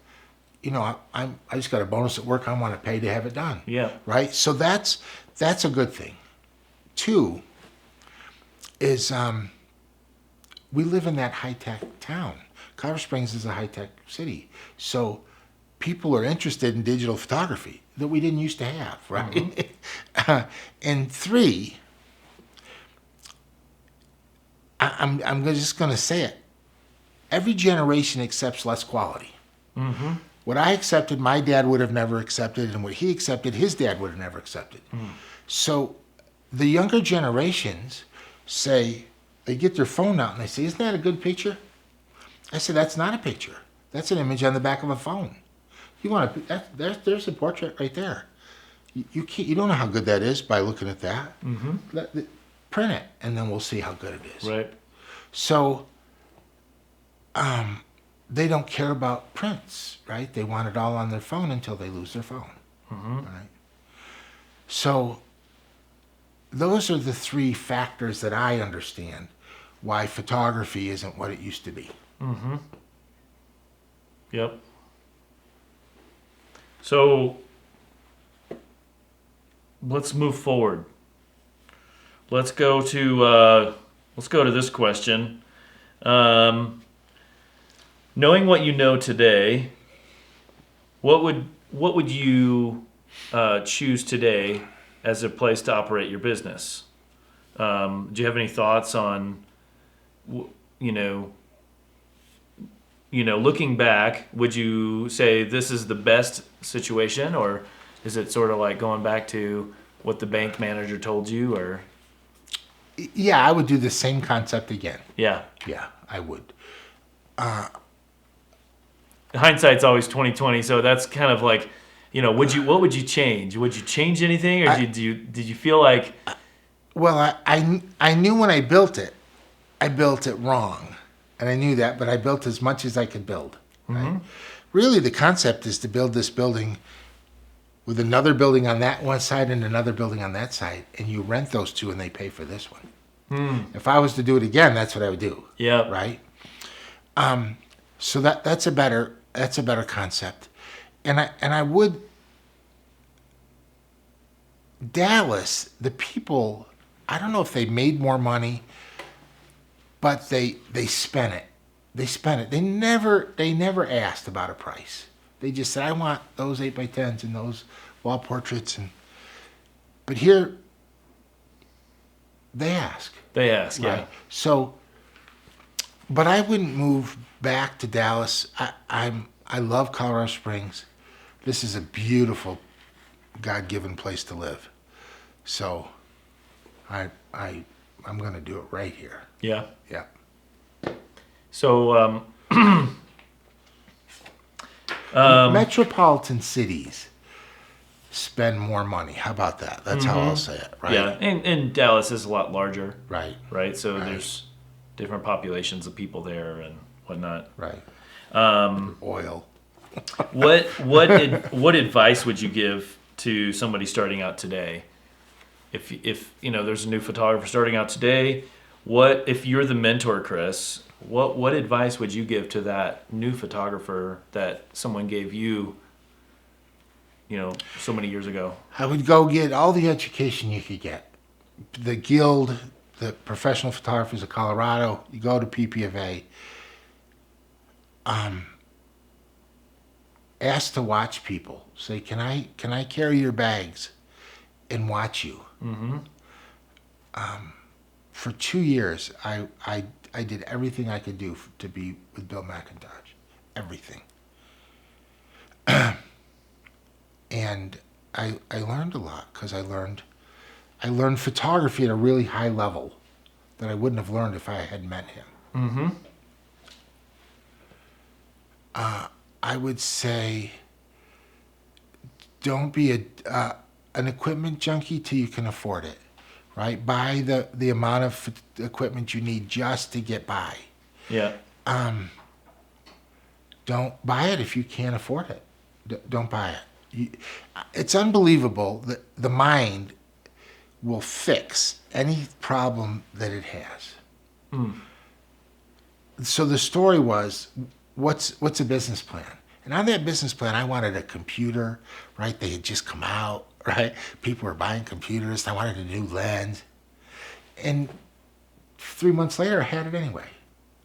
I just got a bonus at work. I want to pay to have it done. Yeah. Right. So that's a good thing. 2 is we live in that high-tech town. Colorado Springs is a high-tech city. So people are interested in digital photography that we didn't used to have, right? And 3, I'm just going to say it. Every generation accepts less quality. What I accepted, my dad would have never accepted, and what he accepted, his dad would have never accepted. So the younger generations say, they get their phone out and they say, "Isn't that a good picture?" I said, "That's not a picture. That's an image on the back of a phone. You want to? There's a portrait right there. You don't know how good that is by looking at that. Print it, and then we'll see how good it is." Right. So, they don't care about prints, right? They want it all on their phone until they lose their phone, right? So, those are the 3 factors that I understand why photography isn't what it used to be. Yep. So let's move forward. Let's go to this question. Knowing what you know today, what would you choose today as a place to operate your business? Do you have any thoughts on, looking back, would you say this is the best situation, or is it sort of like going back to what the bank manager told you, or? Yeah, I would do the same concept again. Yeah. Yeah, I would. hindsight's always 2020. So that's kind of like, what would you change? Would you change anything, or did you feel like? Well, I knew when I built it wrong. And I knew that, but I built as much as I could build. Right? Really, the concept is to build this building with another building on that one side and another building on that side, and you rent those two and they pay for this one. If I was to do it again, that's what I would do. Yeah. Right? So that's a better concept. And I would Dallas, the people, I don't know if they made more money, but they spent it. They spent it. They never asked about a price. They just said, I want those 8x10s and those wall portraits. But here, they ask. They ask, yeah. Right? So, but I wouldn't move back to Dallas. I love Colorado Springs. This is a beautiful, God-given place to live. So, I'm going to do it right here. Yeah. Yeah. So, Metropolitan cities spend more money. How about that? That's how I'll say it, right? Yeah, and Dallas is a lot larger. Right. Right. So there's different populations of people there and whatnot. Right. Oil. What advice would you give to somebody starting out today? If there's a new photographer starting out today, if you're the mentor, Chris, what advice would you give to that new photographer that someone gave you, so many years ago? I would go get all the education you could get. The Guild, the Professional Photographers of Colorado, you go to PPFA. Ask to watch people. Say, can I carry your bags and watch you? For 2 years, I did everything I could do to be with Bill McIntosh. Everything. And I learned a lot because I learned photography at a really high level that I wouldn't have learned if I had met him. I would say, don't be an equipment junkie till you can afford it. Right? Buy the amount of equipment you need just to get by. Yeah. Don't buy it if you can't afford it. Don't buy it. It's unbelievable that the mind will fix any problem that it has. So the story was, what's a business plan? And on that business plan, I wanted a computer, right? They had just come out, right? People were buying computers. I wanted a new lens. And 3 months later, I had it anyway.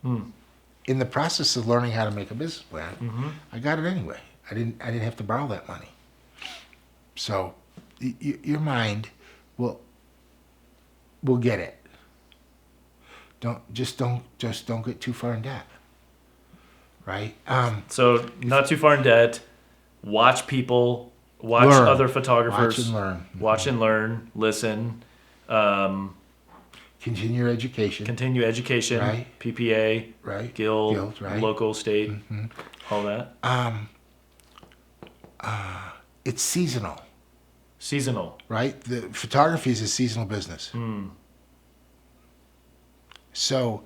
In the process of learning how to make a business plan, I got it anyway. I didn't have to borrow that money. So your mind will get it. Don't get too far in debt. Right? So not too far in debt. Watch people. Watch Learn. other photographers. Watch and learn. Watch and learn. Listen. Continue your education. Continue education. Right. PPA. Right. Guild. Right. Local, state. All that. It's seasonal. Seasonal. Right? The photography is a seasonal business. So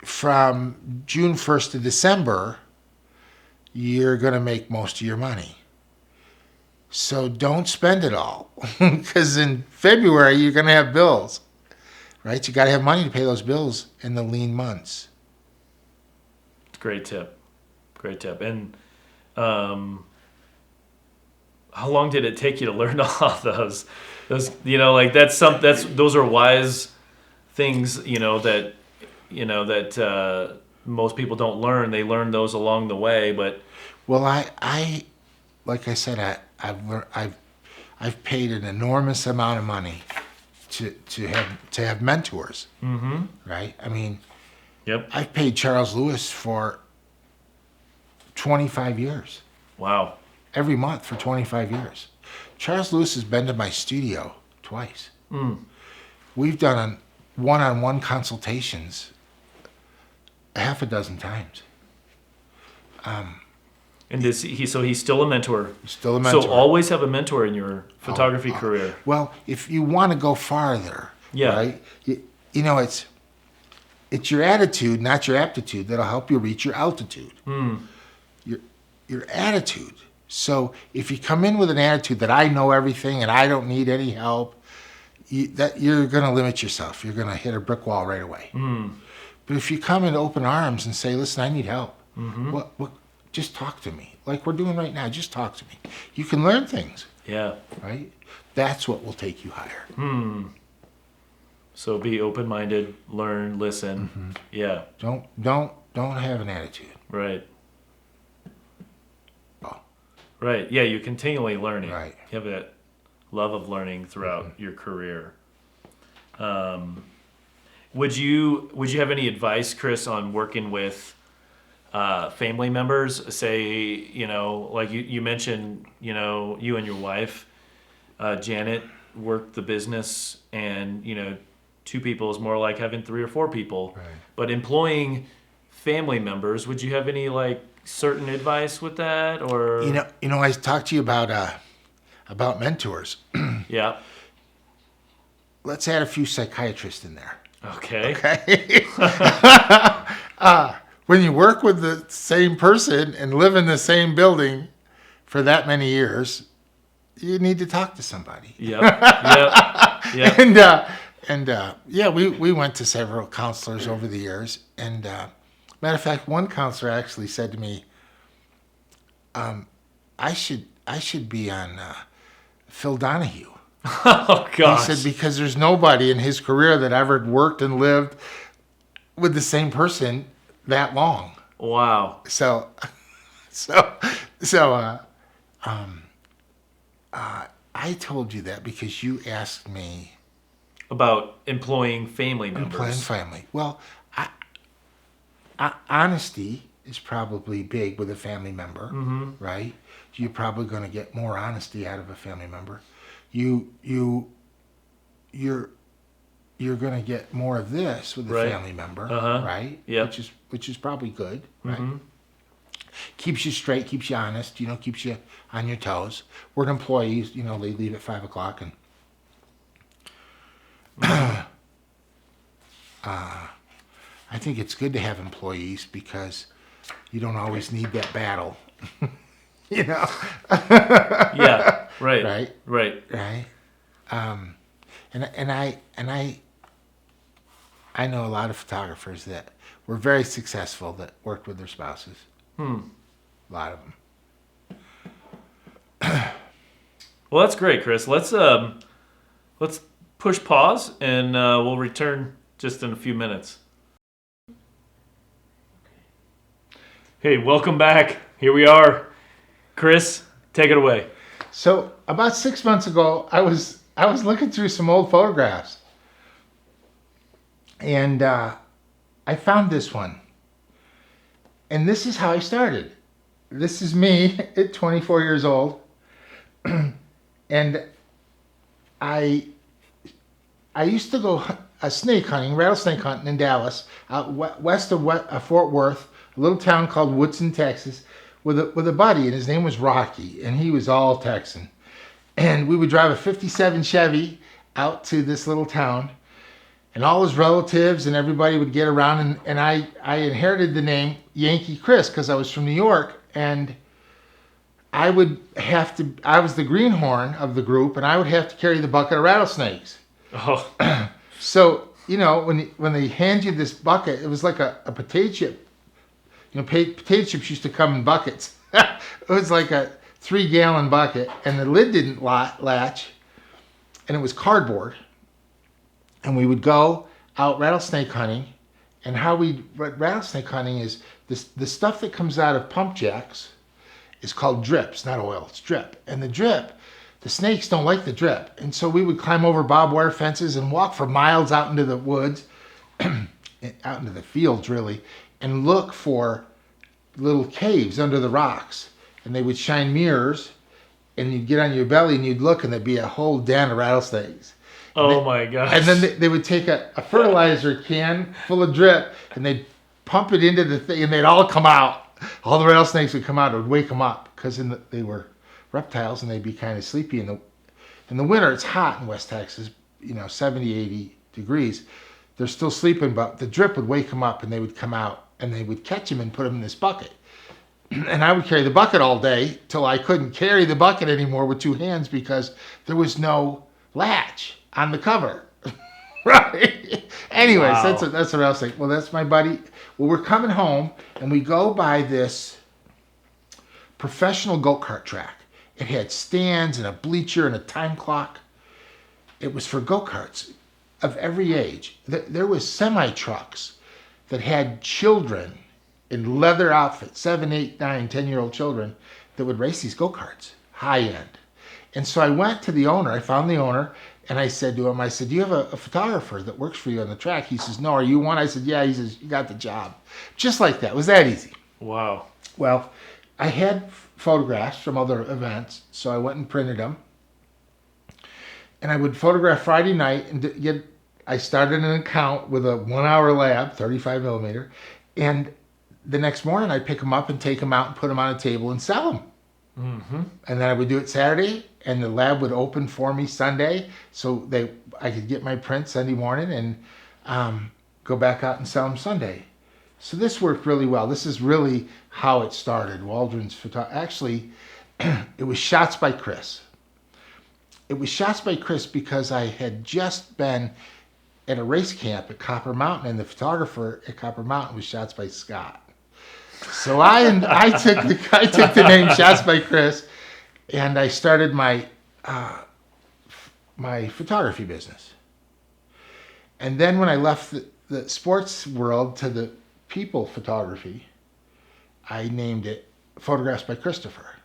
from June 1st to December, you're going to make most of your money. So don't spend it all, because in February you're going to have bills, right? You got to have money to pay those bills in the lean months. Great tip. Great tip. And how long did it take you to learn all those? Those, those are wise things, that most people don't learn. They learn those along the way, but well, I like I said, I've paid an enormous amount of money to have mentors. Right? I mean, yep. I've paid Charles Lewis for 25 years. Wow. Every month for 25 years. Charles Lewis has been to my studio twice. We've done one-on-one consultations a half a dozen times. And so he's still a mentor. Still a mentor. So always have a mentor in your photography career. Well, if you want to go farther, right? You know, it's your attitude, not your aptitude, that'll help you reach your altitude. Your attitude. So if you come in with an attitude that I know everything and I don't need any help, you're going to limit yourself. You're going to hit a brick wall right away. But if you come in open arms and say, listen, I need help, what, just talk to me. Like we're doing right now, just talk to me. You can learn things. Yeah. Right? That's what will take you higher. So be open-minded, learn, listen. Yeah. Don't have an attitude. Right. Oh. Right. Yeah, you're continually learning. Right. You have that love of learning throughout your career. Would you have any advice, Chris, on working with family members? Say, like you mentioned, you and your wife, Janet, worked the business, and two people is more like having 3 or 4 people. Right. But employing family members, would you have any certain advice with that, or I talked to you about mentors. Yeah. Let's add a few psychiatrists in there. Okay. When you work with the same person and live in the same building for that many years, you need to talk to somebody. Yep. We went to several counselors over the years, and matter of fact, one counselor actually said to me, I should be on Phil Donahue. Oh gosh. He said because there's nobody in his career that ever worked and lived with the same person that long. Wow. So I told you that because you asked me about employing family members. Employing family. Well, honesty is probably big with a family member, right? You're probably going to get more honesty out of a family member. You're going to get more of this with a family member, right? Yeah. Which is probably good, right? Keeps you straight, keeps you honest, keeps you on your toes. We're employees, they leave at 5:00, and I think it's good to have employees because you don't always need that battle, Yeah. Right. Right. I know a lot of photographers that were very successful that worked with their spouses. A lot of them. Well, that's great, Chris. Let's push pause, and we'll return just in a few minutes. Hey, welcome back. Here we are. Chris, take it away. So about 6 months ago, I was looking through some old photographs, and I found this one. And this is how I started. This is me at 24 years old, and I used to go rattlesnake hunting in Dallas, out west of Fort Worth, a little town called Woodson, Texas, with a buddy, and his name was Rocky, and he was all Texan. And we would drive a 57 Chevy out to this little town, and all his relatives and everybody would get around, and I inherited the name Yankee Chris because I was from New York, and I was the greenhorn of the group, and I would have to carry the bucket of rattlesnakes. Oh. So, when they hand you this bucket, it was like a potato chip. Potato chips used to come in buckets. It was like a 3-gallon bucket, and the lid didn't latch, and it was cardboard. And we would go out rattlesnake hunting, and rattlesnake hunting is the stuff that comes out of pump jacks is called drips, not oil, it's drip. And the snakes don't like the drip. And so we would climb over barbed wire fences and walk for miles out into the woods, out into the fields really, and look for little caves under the rocks. And they would shine mirrors, and you'd get on your belly and you'd look, and there'd be a whole den of rattlesnakes. My gosh. And then they would take a fertilizer can full of drip, and they'd pump it into the thing, and they'd all come out. all the rattlesnakes would come out. It would wake them up because they were reptiles and they'd be kind of sleepy in the winter. It's hot in West Texas, 70, 80 degrees. They're still sleeping, but the drip would wake them up and they would come out and they would catch them and put them in this bucket. And I would carry the bucket all day till I couldn't carry the bucket anymore with two hands because there was no latch on the cover. Right. Anyways, Wow. that's a rattlesnake. Well, that's my buddy. Well, we're coming home and we go by this professional go-kart track. It had stands and a bleacher and a time clock. It was for go-karts of every age. There was semi-trucks that had children in leather outfits, 7, 8, 9, 10-year-old children that would race these go-karts, high end. And so I went to the owner. I found the owner, and I said to him, do you have a photographer that works for you on the track? He says, no. Are you one? I said, yeah. He says, you got the job. Just like that. It was that easy. Wow. Well, I had photographs from other events, so I went and printed them. And I would photograph Friday night and I started an account with a 1-hour lab, 35 millimeter, and the next morning I'd pick them up and take them out and put them on a table and sell them. Mm-hmm. And then I would do it Saturday, and the lab would open for me Sunday, so I could get my print Sunday morning and go back out and sell them Sunday. So this worked really well. This is really how it started. Waldron's photography. Actually, it was Shots by Chris. It was Shots by Chris because I had just been at a race camp at Copper Mountain, and the photographer at Copper Mountain was Shots by Scott. So I took the name Shots by Chris, and I started my photography business. And then when I left the sports world to the people photography, I named it Photographs by Christopher.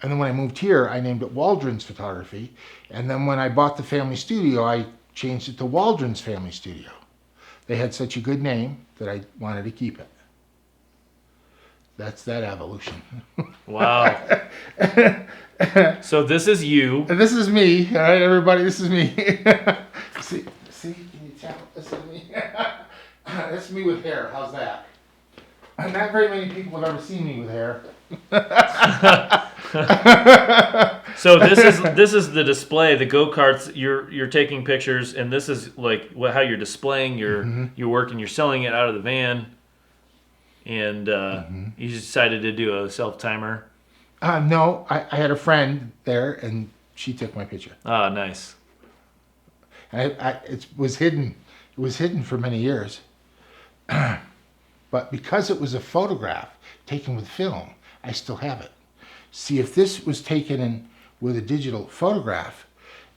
And then when I moved here, I named it Waldron's Photography. And then when I bought the family studio, I changed it to Waldron's Family Studio. They had such a good name that I wanted to keep it. That's that evolution. Wow. So this is you. And this is me. All right, everybody, this is me. See, can you tell? This is me. That's me with hair. How's that? Not very many people have ever seen me with hair. So this is the display, the go-karts. You're taking pictures, and this is like how you're displaying your work, and you're selling it out of the van. And you decided to do a self-timer. No, I had a friend there, and she took my picture. Ah, nice. It was hidden. It was hidden for many years. But because it was a photograph taken with film, I still have it. See, if this was taken with a digital photograph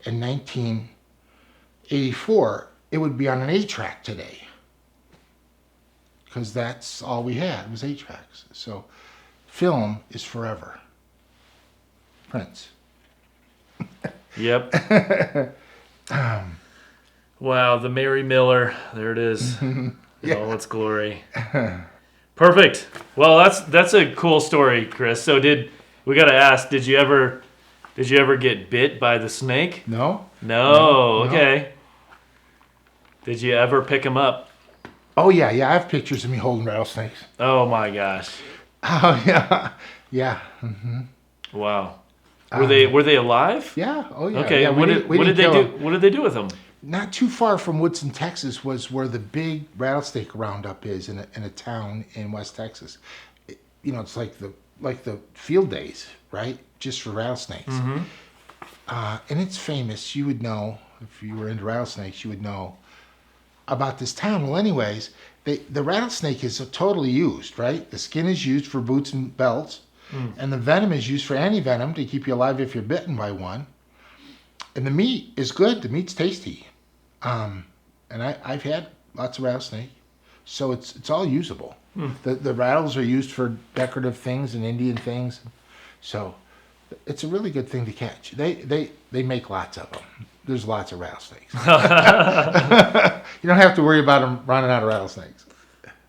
in 1984, it would be on an 8-track today. Because that's all we had was 8-tracks. So film is forever. Prince. Yep. Wow, the Mary Miller. There it is. In all its glory. Perfect. Well, that's a cool story, Chris. So we got to ask, did you ever get bit by the snake? No. No. Okay. Did you ever pick him up? Oh yeah. I have pictures of me holding rattlesnakes. Oh my gosh. Oh yeah. Mm-hmm. Wow. Were they alive? Yeah. Oh yeah. Okay. Yeah, What did they do? What did they do with them? Not too far from Woodson, Texas, was where the big rattlesnake roundup is in a town in West Texas. It's like the field days, right? Just for rattlesnakes. Mm-hmm. And it's famous. You would know if you were into rattlesnakes. You would know about this town. Well, anyways, the rattlesnake is totally used, right? The skin is used for boots and belts, and the venom is used for anti-venom to keep you alive if you're bitten by one. And the meat is good. The meat's tasty. And I've had lots of rattlesnake, so it's all usable. The rattles are used for decorative things and Indian things, so it's a really good thing to catch. They make lots of them. There's lots of rattlesnakes. You don't have to worry about them running out of rattlesnakes.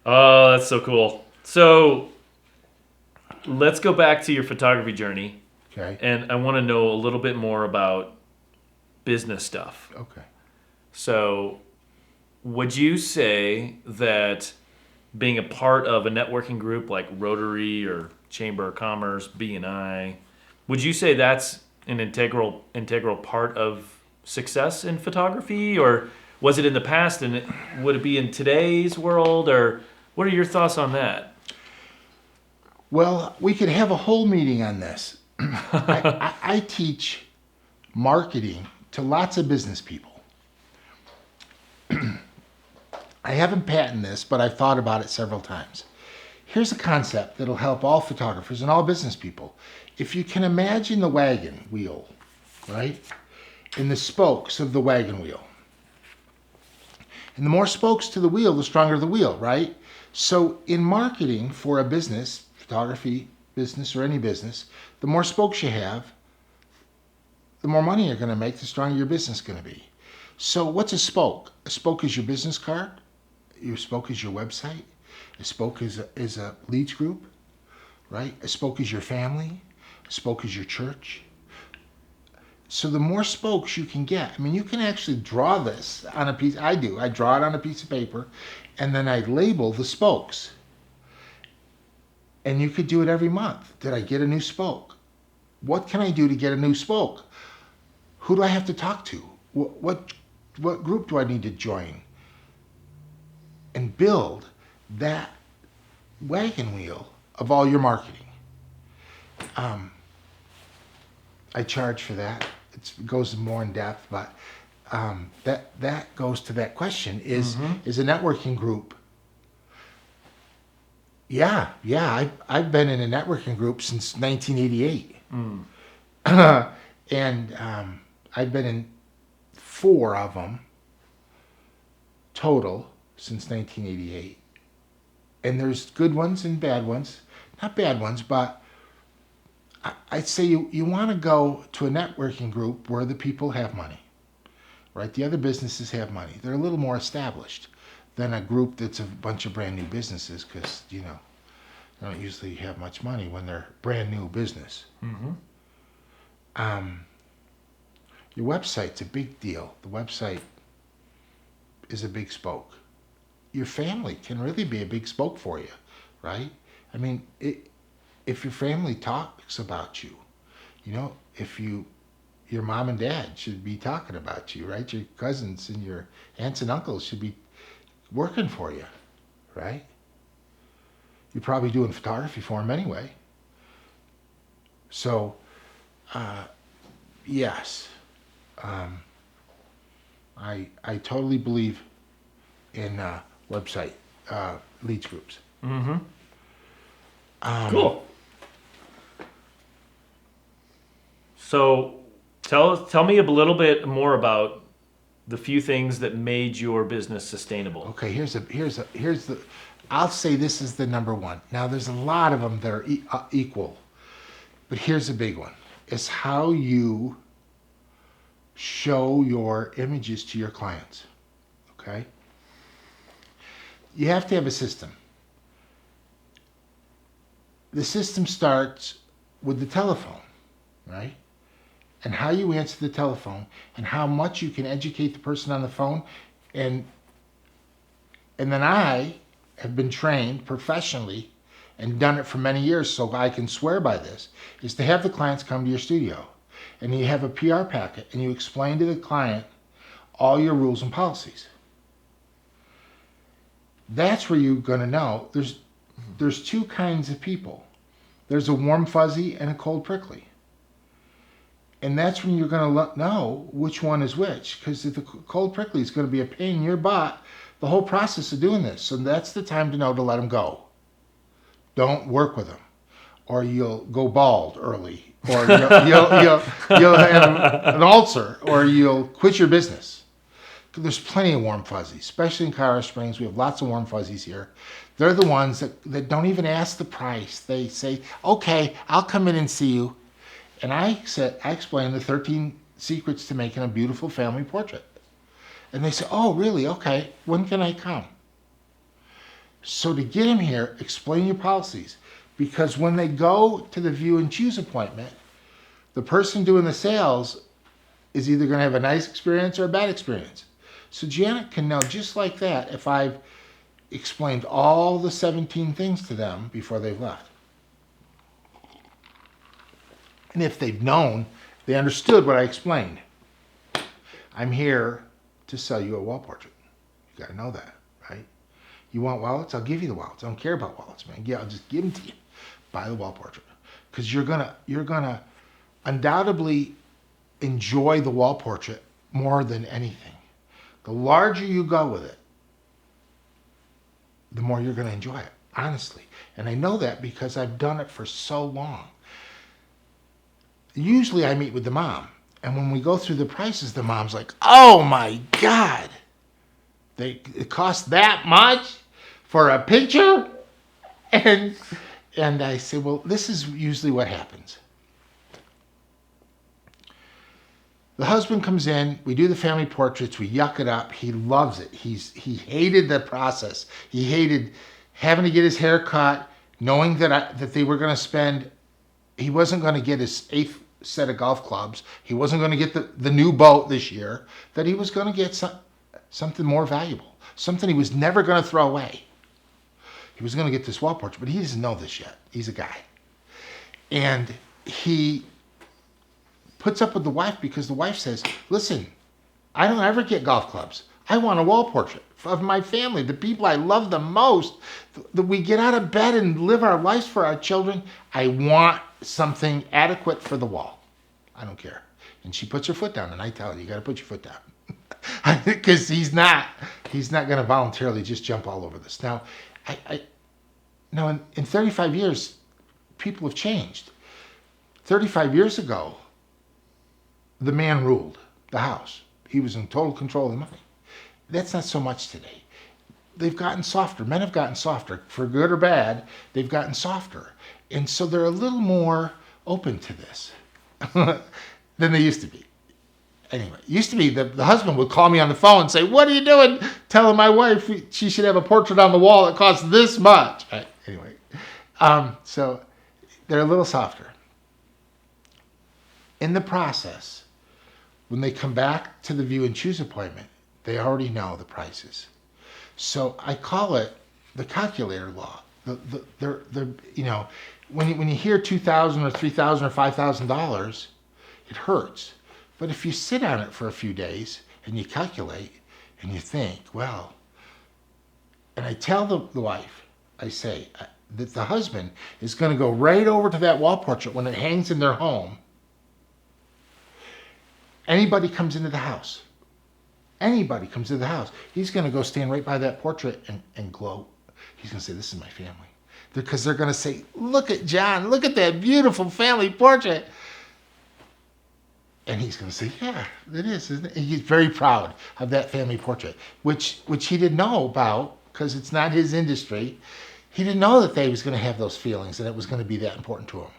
Oh, that's so cool. So let's go back to your photography journey. Okay. And I want to know a little bit more about business stuff. Okay. So would you say that being a part of a networking group like Rotary or Chamber of Commerce, BNI. Would you say that's an integral part of success in photography, or was it in the past, and would it be in today's world, or what are your thoughts on that? Well, we could have a whole meeting on this. I teach marketing to lots of business people. I haven't patented this, but I've thought about it several times. Here's a concept that'll help all photographers and all business people. If you can imagine the wagon wheel, right? And the spokes of the wagon wheel. And the more spokes to the wheel, the stronger the wheel, right? So in marketing for a business, photography business or any business, the more spokes you have, the more money you're going to make, the stronger your business is going to be. So what's a spoke? A spoke is your business card. Your spoke is your website. A spoke is a leads group, right? A spoke is your family. A spoke is your church. So the more spokes you can get, I mean, you can actually draw this on a piece. I do. I draw it on a piece of paper, and then I label the spokes. And you could do it every month. Did I get a new spoke? What can I do to get a new spoke? Who do I have to talk to? What group do I need to join? And build that wagon wheel of all your marketing. I charge for that. It goes more in depth, but that goes to that question: is a networking group? Yeah. I've been in a networking group since 1988, and I've been in 4 of them total since 1988. And there's good ones and bad ones. Not bad ones, but I'd say you want to go to a networking group where the people have money, right? The other businesses have money. They're a little more established than a group that's a bunch of brand new businesses, because, they don't usually have much money when they're brand new business. Your website's a big deal. The website is a big spoke. Your family can really be a big spoke for you, right? I mean, if your family talks about you, if your mom and dad should be talking about you, right? Your cousins and your aunts and uncles should be working for you, right? You're probably doing photography for them anyway. So, yes, I totally believe in website leads groups. Cool. So tell me a little bit more about the few things that made your business sustainable. Okay, here's the. I'll say this is the number one. Now there's a lot of them that are equal, but here's a big one. It's how you show your images to your clients. Okay. You have to have a system. The system starts with the telephone, right? And how you answer the telephone, and how much you can educate the person on the phone. And then I have been trained professionally and done it for many years, so I can swear by this, is to have the clients come to your studio. And you have a PR packet, and you explain to the client all your rules and policies. That's where you're going to know there's 2 kinds of people. There's a warm fuzzy and a cold prickly. And that's when you're going to know which one is which, because the cold prickly is going to be a pain in your butt the whole process of doing this. So that's the time to know to let them go. Don't work with them, or you'll go bald early, or you'll have an ulcer, or you'll quit your business. There's plenty of warm fuzzies, especially in Colorado Springs. We have lots of warm fuzzies here. They're the ones that don't even ask the price. They say, okay, I'll come in and see you. And I explained the 13 secrets to making a beautiful family portrait. And they say, oh, really? Okay, when can I come? So to get them here, explain your policies. Because when they go to the view and choose appointment, the person doing the sales is either going to have a nice experience or a bad experience. So Janet can know just like that if explained all the 17 things to them before they've left. And if they've known, they understood what I explained. I'm here to sell you a wall portrait. You got to know that, right? You want wallets? I'll give you the wallets. I don't care about wallets, man. Yeah, I'll just give them to you. Buy the wall portrait. Because you're gonna undoubtedly enjoy the wall portrait more than anything. The larger you go with it, the more you're going to enjoy it, honestly. And I know that because I've done it for so long. Usually I meet with the mom, and when we go through the prices, the mom's like, oh my God, it costs that much for a picture? And I say, well, this is usually what happens. The husband comes in, we do the family portraits, we yuck it up. He loves it. He hated the process. He hated having to get his hair cut, knowing that they were going to spend, he wasn't going to get his 8th set of golf clubs. He wasn't going to get the new boat this year, that he was going to get something more valuable, something he was never going to throw away. He was going to get this wall portrait, but he doesn't know this yet. He's a guy. And he puts up with the wife because the wife says, listen, I don't ever get golf clubs. I want a wall portrait of my family, the people I love the most, that we get out of bed and live our lives for our children. I want something adequate for the wall. I don't care. And she puts her foot down, and I tell her, you got to put your foot down. Because he's not going to voluntarily just jump all over this. Now, in 35 years, people have changed. 35 years ago, the man ruled the house. He was in total control of the money. That's not so much today. They've gotten softer. Men have gotten softer. For good or bad, they've gotten softer. And so they're a little more open to this than they used to be. Anyway, it used to be the husband would call me on the phone and say, what are you doing? Telling my wife she should have a portrait on the wall that costs this much. Anyway, so they're a little softer. In the process, when they come back to the view and choose appointment, they already know the prices. So I call it the calculator law. When you hear $2,000 or $3,000 or $5,000, it hurts. But if you sit on it for a few days and you calculate and you think, well, and I tell the wife, I say that the husband is going to go right over to that wall portrait when it hangs in their home. Anybody comes into the house, he's going to go stand right by that portrait and gloat. He's going to say, this is my family. Because they're going to say, look at John, look at that beautiful family portrait. And he's going to say, yeah, it is, isn't it? And he's very proud of that family portrait, which he didn't know about because it's not his industry. He didn't know that they was going to have those feelings and it was going to be that important to him.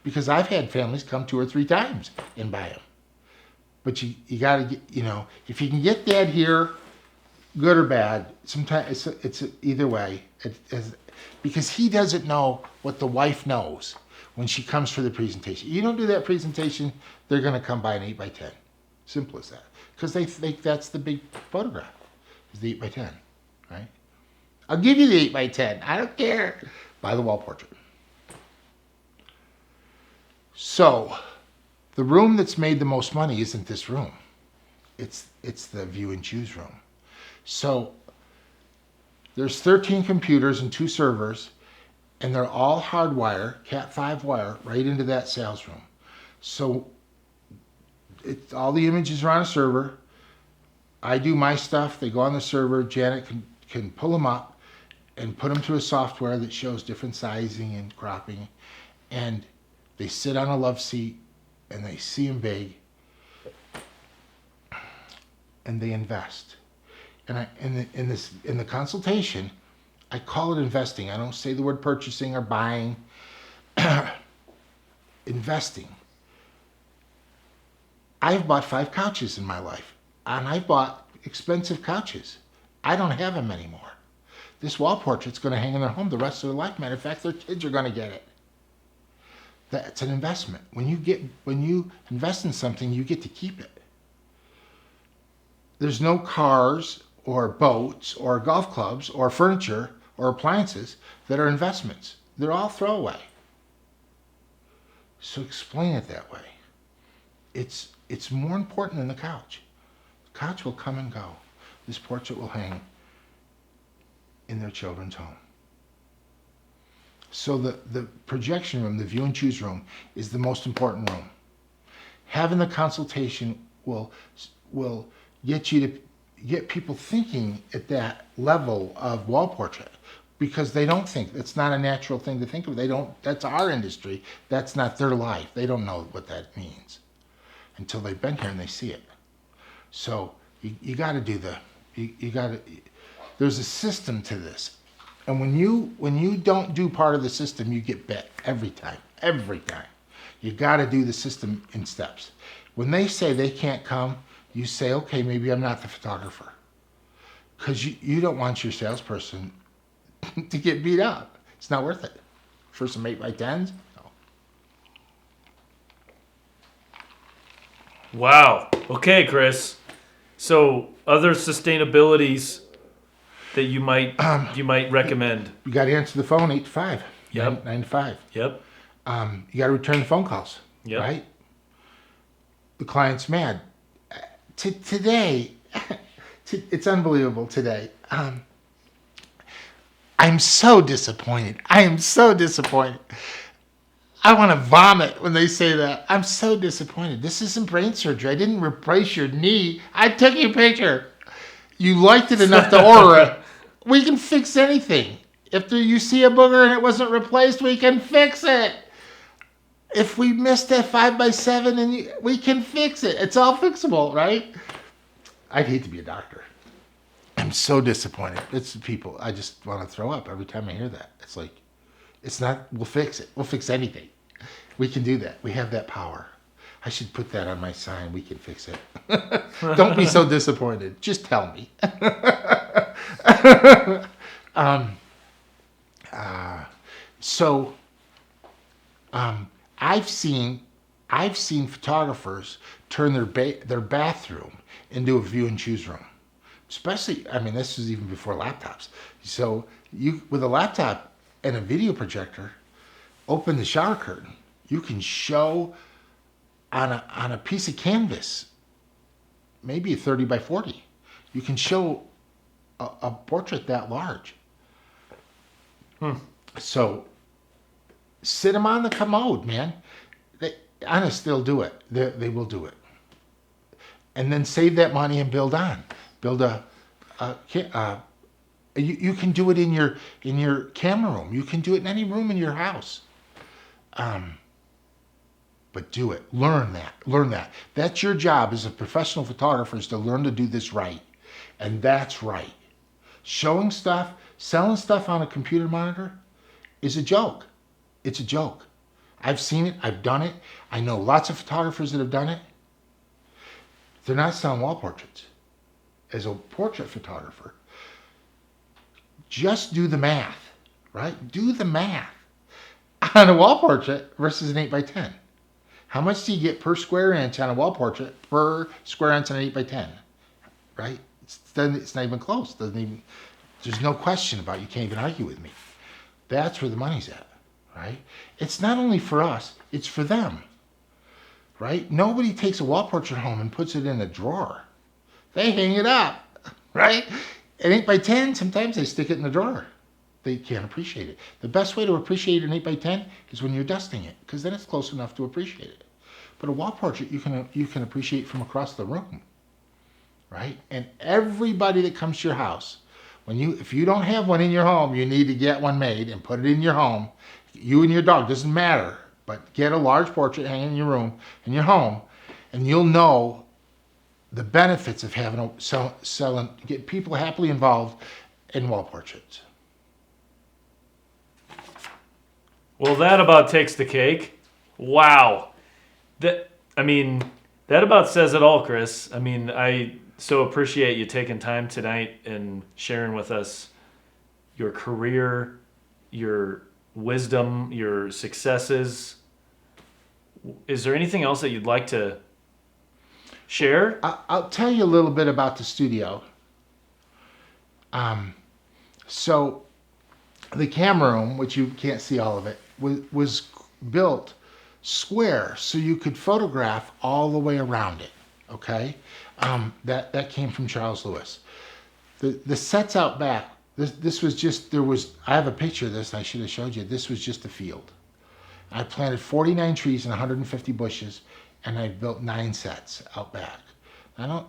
Because I've had families come 2 or 3 times and buy them. But you got to get, if you can get that here, good or bad, sometimes it's either way. Because he doesn't know what the wife knows when she comes for the presentation. You don't do that presentation, they're going to come by an 8x10. Simple as that. Because they think that's the big photograph, is the 8x10, right? I'll give you the 8x10. I don't care. Buy the wall portrait. So, the room that's made the most money isn't this room. It's the view and choose room. So there's 13 computers and 2 servers, and they're all hardwire, Cat5 wire, right into that sales room. So all the images are on a server. I do my stuff. They go on the server. Janet can pull them up and put them to a software that shows different sizing and cropping. And they sit on a love seat and they see them big, and they invest. And in the consultation, I call it investing. I don't say the word purchasing or buying. Investing. I've bought 5 couches in my life, and I've bought expensive couches. I don't have them anymore. This wall portrait's going to hang in their home the rest of their life. Matter of fact, their kids are going to get it. That's an investment. When you invest in something, you get to keep it. There's no cars or boats or golf clubs or furniture or appliances that are investments. They're all throwaway. So explain it that way. It's more important than the couch. The couch will come and go. This portrait will hang in their children's home. So the projection room, the view and choose room, is the most important room. Having the consultation will get people thinking at that level of wall portrait, because they don't think, it's not a natural thing to think of. That's our industry. That's not their life. They don't know what that means until they've been here and they see it. So you got to do there's a system to this. And when you don't do part of the system, you get bit every time. You got to do the system in steps. When they say they can't come, you say, okay, maybe I'm not the photographer. Because you don't want your salesperson to get beat up. It's not worth it. For some 8x10s? No. Wow. Okay, Chris. So other sustainabilities that you might recommend? You got to answer the phone 8 to 5. Yep. 9 to 5. Yep. You got to return the phone calls. Yep. Right? The client's mad. Today, it's unbelievable today. I'm so disappointed. I am so disappointed. I want to vomit when they say that. I'm so disappointed. This isn't brain surgery. I didn't replace your knee. I took your picture. You liked it enough to order it. We can fix anything. If you see a booger and it wasn't replaced, we can fix it. If we missed that 5x7, we can fix it. It's all fixable, right? I'd hate to be a doctor. I'm so disappointed. It's the people. I just want to throw up every time I hear that. It's like, it's not, we'll fix it. We'll fix anything. We can do that. We have that power. I should put that on my sign. We can fix it. Don't be so disappointed. Just tell me. I've seen photographers turn their bathroom into a view and choose room. Especially, I mean, this was even before laptops. So you, with a laptop and a video projector, open the shower curtain. You can show on a piece of canvas, maybe a 30x40. You can show a portrait that large. So sit them on the commode, man. Honest, they'll do it. They will do it. And then save that money and build on. Build you can do it in your camera room. You can do it in any room in your house. But do it. Learn that. That's your job as a professional photographer, is to learn to do this right. And that's right. Showing stuff, selling stuff on a computer monitor is a joke. It's a joke. I've seen it. I've done it. I know lots of photographers that have done it. They're not selling wall portraits. As a portrait photographer, just do the math, right? Do the math on a wall portrait versus an 8x10. How much do you get per square inch on a wall portrait per square inch on an 8x10, right? It's not even close. There's no question about it. You can't even argue with me. That's where the money's at, right? It's not only for us, it's for them, right? Nobody takes a wall portrait home and puts it in a drawer. They hang it up, right? An 8x10, sometimes they stick it in the drawer. They can't appreciate it. The best way to appreciate an 8x10 is when you're dusting it, because then it's close enough to appreciate it. But a wall portrait you can appreciate from across the room, right? And everybody that comes to your house, if you don't have one in your home, you need to get one made and put it in your home. You and your dog, doesn't matter, but get a large portrait hanging in your room, in your home, and you'll know the benefits of having get people happily involved in wall portraits. Well, that about takes the cake. Wow. That about says it all, Chris. I mean, I so appreciate you taking time tonight and sharing with us your career, your wisdom, your successes. Is there anything else that you'd like to share? I'll tell you a little bit about the studio. So the camera room, which you can't see all of it, was built square so you could photograph all the way around it. Okay, that came from Charles Lewis. The sets out back. This was just there was. I have a picture of this. I should have showed you. This was just a field. I planted 49 trees and 150 bushes, and I built 9 sets out back. I don't.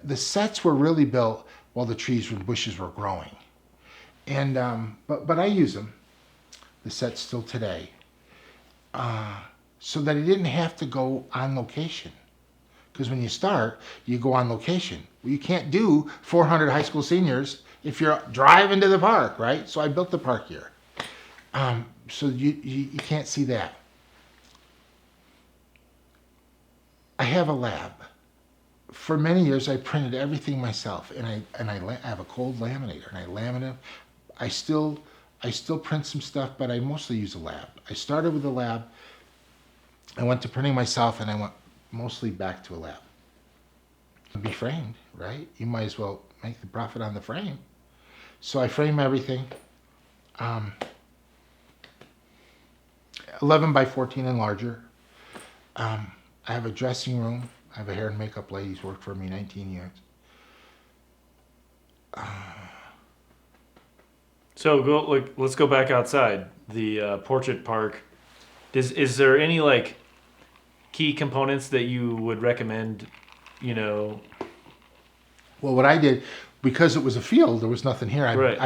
The sets were really built while the trees and bushes were growing, and but I use them. The sets still today, so that I didn't have to go on location. Because when you start, you go on location. Well, you can't do 400 high school seniors if you're driving to the park, right? So I built the park here. So you can't see that. I have a lab. For many years, I printed everything myself, and I have a cold laminator, and I laminate. I still print some stuff, but I mostly use a lab. I started with a lab. I went to printing myself, and I went mostly back to a lab. Be framed, right? You might as well make the profit on the frame. So I frame everything. 11 by 14 and larger. I have a dressing room. I have a hair and makeup lady who's worked for me 19 years. So let's go back outside the portrait park. Is there any like key components that you would recommend? You know. Well, what I did, because it was a field, there was nothing here. Right.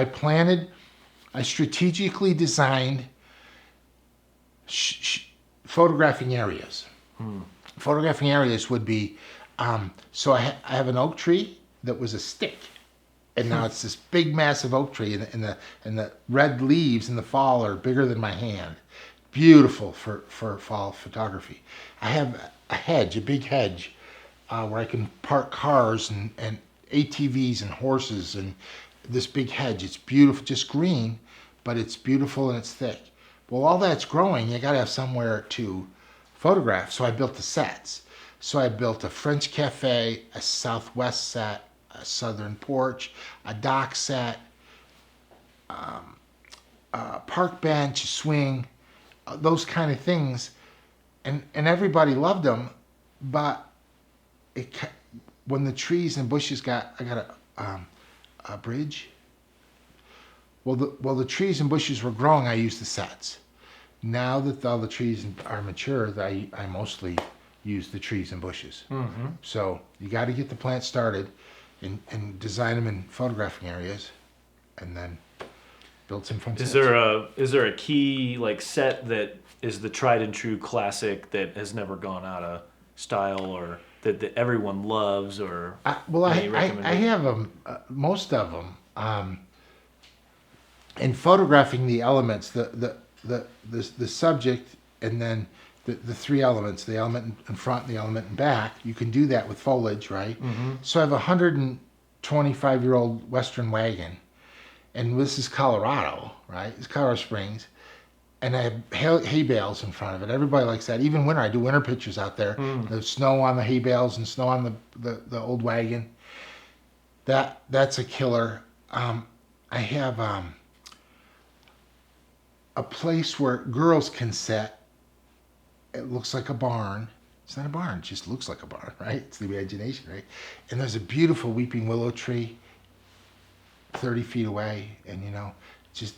I strategically designed photographing areas. Photographing areas would be, so I have an oak tree that was a stick, and now it's this big, massive oak tree, and the red leaves in the fall are bigger than my hand. Beautiful for fall photography. I have a big hedge, where I can park cars and ATVs and horses, and this big hedge. It's beautiful, just green, but it's beautiful and it's thick. Well, all that's growing, you gotta have somewhere to photograph. So I built the sets. So I built a French cafe, a Southwest set, a Southern porch, a dock set, a park bench, a swing, those kind of things. And everybody loved them, but when the trees and bushes I got a bridge. Well, the trees and bushes were growing, I used the sets. Now that all the trees are mature, I mostly use the trees and bushes. Mm-hmm. So you got to get the plants started and design them in photographing areas, and then build some fun sets. Is there a key like set that is the tried and true classic that has never gone out of style, or that everyone loves, or I have them, most of them. In photographing the elements, the subject, and then the 3 elements, the element in front, the element in back, you can do that with foliage, right? Mm-hmm. So I have a 125-year-old Western wagon, and this is Colorado, right? It's Colorado Springs, and I have hay bales in front of it. Everybody likes that. Even winter, I do winter pictures out there. There's snow on the hay bales and snow on the old wagon. That's a killer. I have a place where girls can sit. It looks like a barn. It's not a barn, it just looks like a barn, right? It's the imagination, right? And there's a beautiful weeping willow tree 30 feet away, and just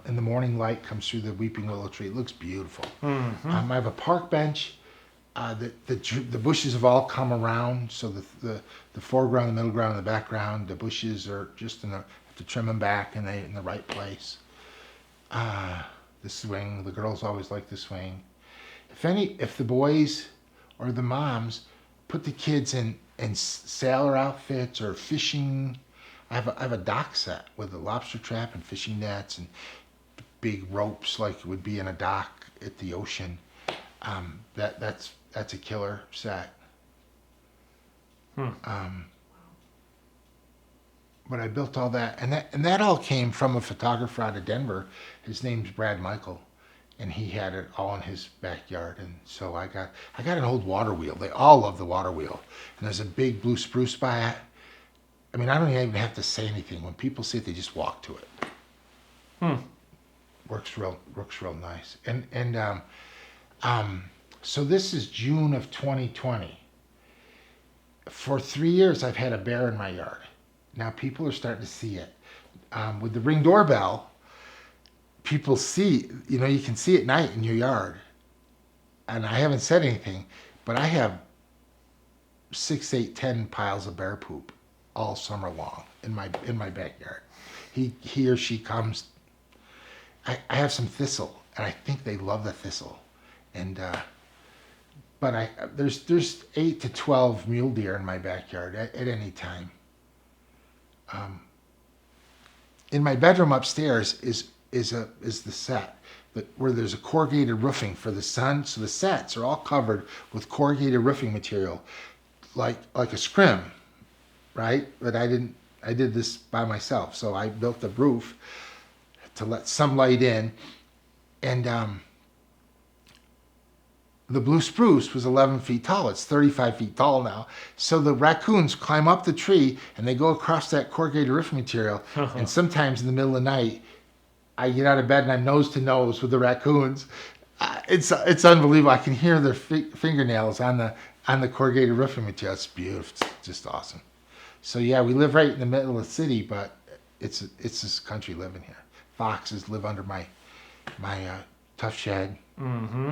in the morning light comes through the weeping willow tree. It looks beautiful. Mm-hmm. I have a park bench. The bushes have all come around, so the foreground, the middle ground, and the background, the bushes are just have to trim them back in the right place. The swing, the girls always like the swing. If the boys or the moms put the kids in sailor outfits or fishing, I have a dock set with a lobster trap and fishing nets and big ropes like it would be in a dock at the ocean. That's a killer set. But I built all that, and that all came from a photographer out of Denver. His name's Brad Michael, and he had it all in his backyard. And so I got an old water wheel. They all love the water wheel, and there's a big blue spruce by it. I mean, I don't even have to say anything. When people see it, they just walk to it. Works real nice. So this is June of 2020. For 3 years, I've had a bear in my yard. Now people are starting to see it. With the Ring doorbell, people see, you can see at night in your yard. And I haven't said anything, but I have 6, 8, 10 piles of bear poop all summer long in my backyard. He or she comes. I have some thistle, and I think they love the thistle. And but there's 8 to 12 mule deer in my backyard at any time. In my bedroom upstairs is the set where there's a corrugated roofing for the sun, so the sets are all covered with corrugated roofing material, like a scrim, right? But I did this by myself, so I built a roof to let some light in, and the blue spruce was 11 feet tall. It's 35 feet tall now. So the raccoons climb up the tree and they go across that corrugated roofing material. And sometimes in the middle of the night, I get out of bed and I'm nose to nose with the raccoons. It's unbelievable. I can hear their fingernails on the corrugated roofing material. It's beautiful. It's just awesome. So yeah, we live right in the middle of the city, but it's this country living here. Foxes live under my tough shed. Mm-hmm.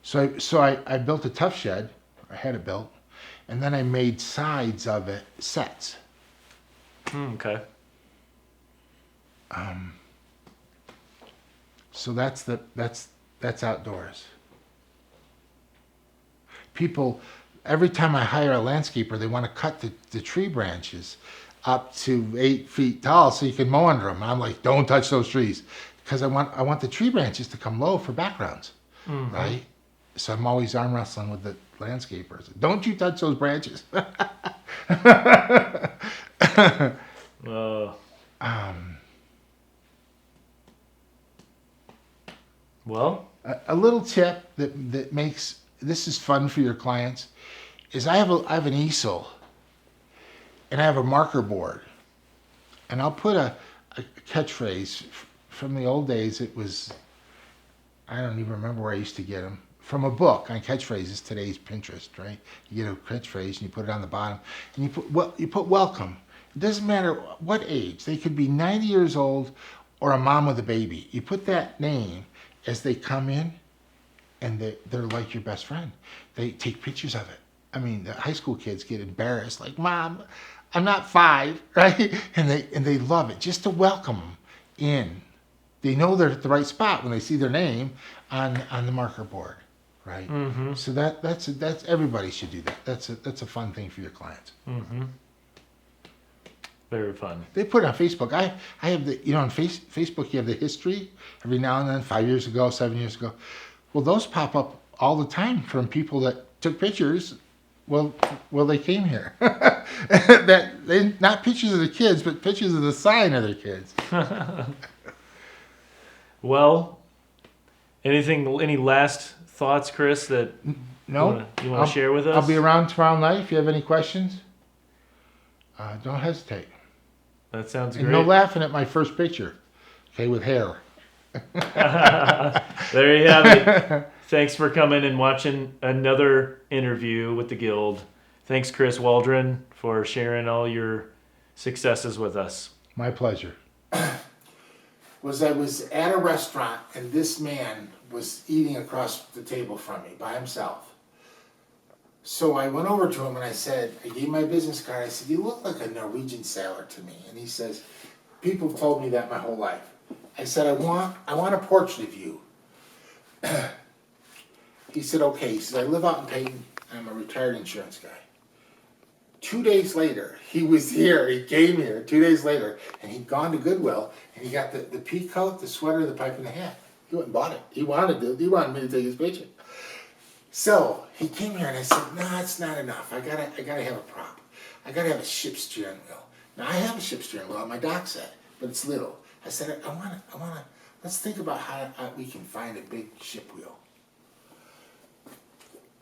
So I built a tough shed. I had it built, and then I made sides of it sets. Okay. So that's outdoors. People, every time I hire a landscaper, they want to cut the tree branches up to 8 feet tall so you can mow under them. And I'm like, don't touch those trees, because I want the tree branches to come low for backgrounds, right? So I'm always arm wrestling with the landscapers. Don't you touch those branches. Well, a little tip that makes this is fun for your clients is I have an easel and I have a marker board, and I'll put a catchphrase from the old days. It was, I don't even remember where I used to get them. From a book on catchphrases. Today's Pinterest, right? You get a catchphrase and you put it on the bottom, and you put welcome. It doesn't matter what age. They could be 90 years old or a mom with a baby. You put that name as they come in, and they're like your best friend. They take pictures of it. I mean, the high school kids get embarrassed, like, Mom, I'm not 5, right? And they love it, just to welcome them in. They know they're at the right spot when they see their name on the marker board. Right. Mm-hmm. So that's everybody should do that. That's a fun thing for your clients. Mm-hmm. Very fun. They put it on Facebook. I have on Facebook you have the history every now and then, 5 years ago, 7 years ago. Well, those pop up all the time from people that took pictures. Well, they came here. Not pictures of the kids, but pictures of the sign of their kids. Well, any last thoughts, Chris, that no you want to share with us? I'll be around tomorrow night if you have any questions. Don't hesitate. That sounds great. And no laughing at my first picture, okay, with hair. There you have it. Thanks for coming and watching another interview with the Guild. Thanks, Chris Waldron, for sharing all your successes with us. My pleasure. I was at a restaurant, and this man was eating across the table from me by himself. So I went over to him and I gave him my business card. I said, "You look like a Norwegian sailor to me." And he says, "People have told me that my whole life." I said, I want a portrait of you. He said, "Okay." He says, "I live out in Peyton. I'm a retired insurance guy." 2 days later, he was here. He came here 2 days later, and he'd gone to Goodwill, and he got the pea coat, the sweater, the pipe, and the hat. He went and bought it. He wanted me to take his picture. So he came here, and I said, "No, it's not enough. I gotta have a prop. I gotta have a ship steering wheel." Now I have a ship steering wheel on my dock set, but it's little. I said, I wanna. Let's think about how we can find a big ship wheel.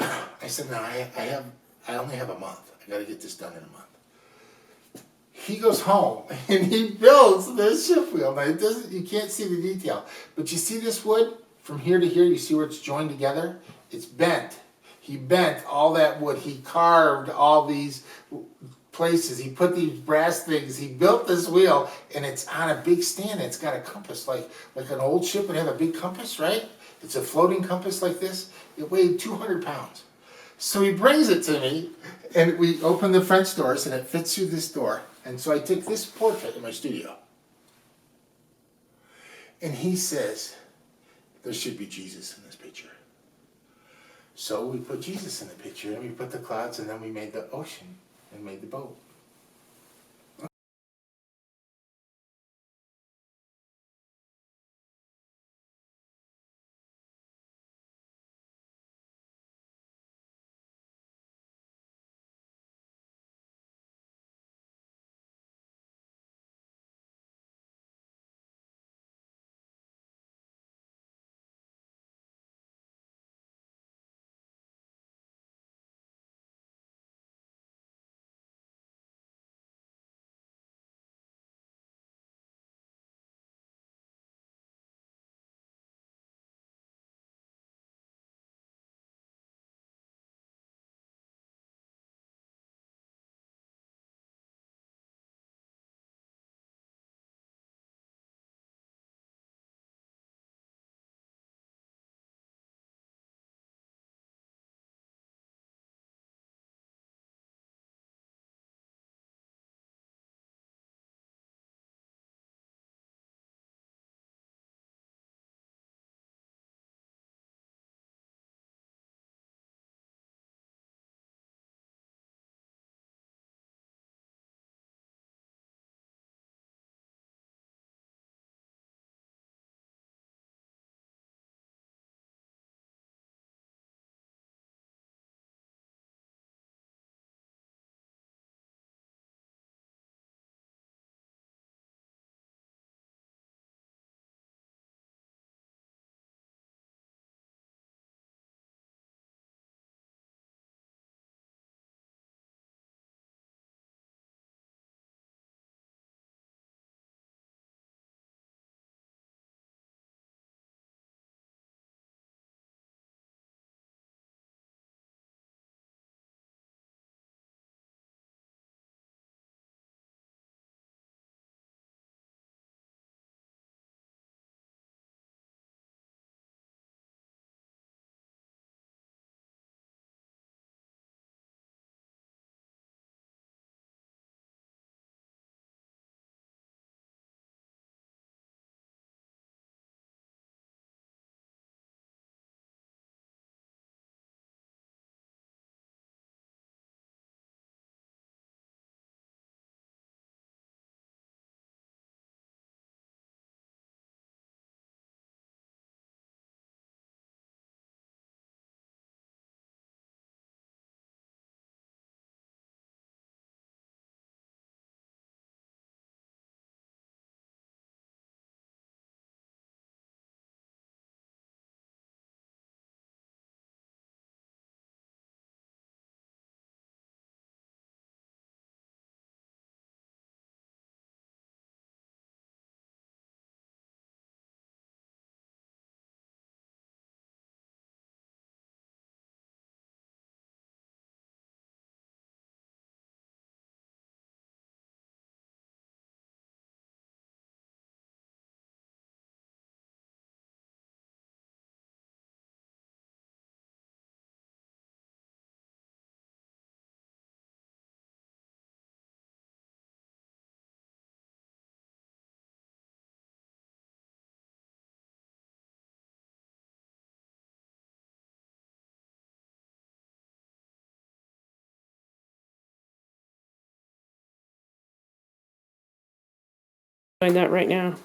I said, "No, I only have a month. I got to get this done in a month." he goes home and he builds this shift wheel. Now it doesn't, you can't see the detail, but you see this wood from here to here. You see where it's joined together? It's bent. He bent all that wood. He carved all these places. He put these brass things. He built this wheel, and it's on a big stand. It's got a compass, like an old ship would have a big compass, right? It's a floating compass like this. It weighed 200 pounds. So he brings it to me, and we open the French doors, and it fits through this door. And so I take this portrait in my studio, and he says, there should be Jesus in this picture. So we put Jesus in the picture, and we put the clouds, and then we made the ocean and made the boat. Find that right now.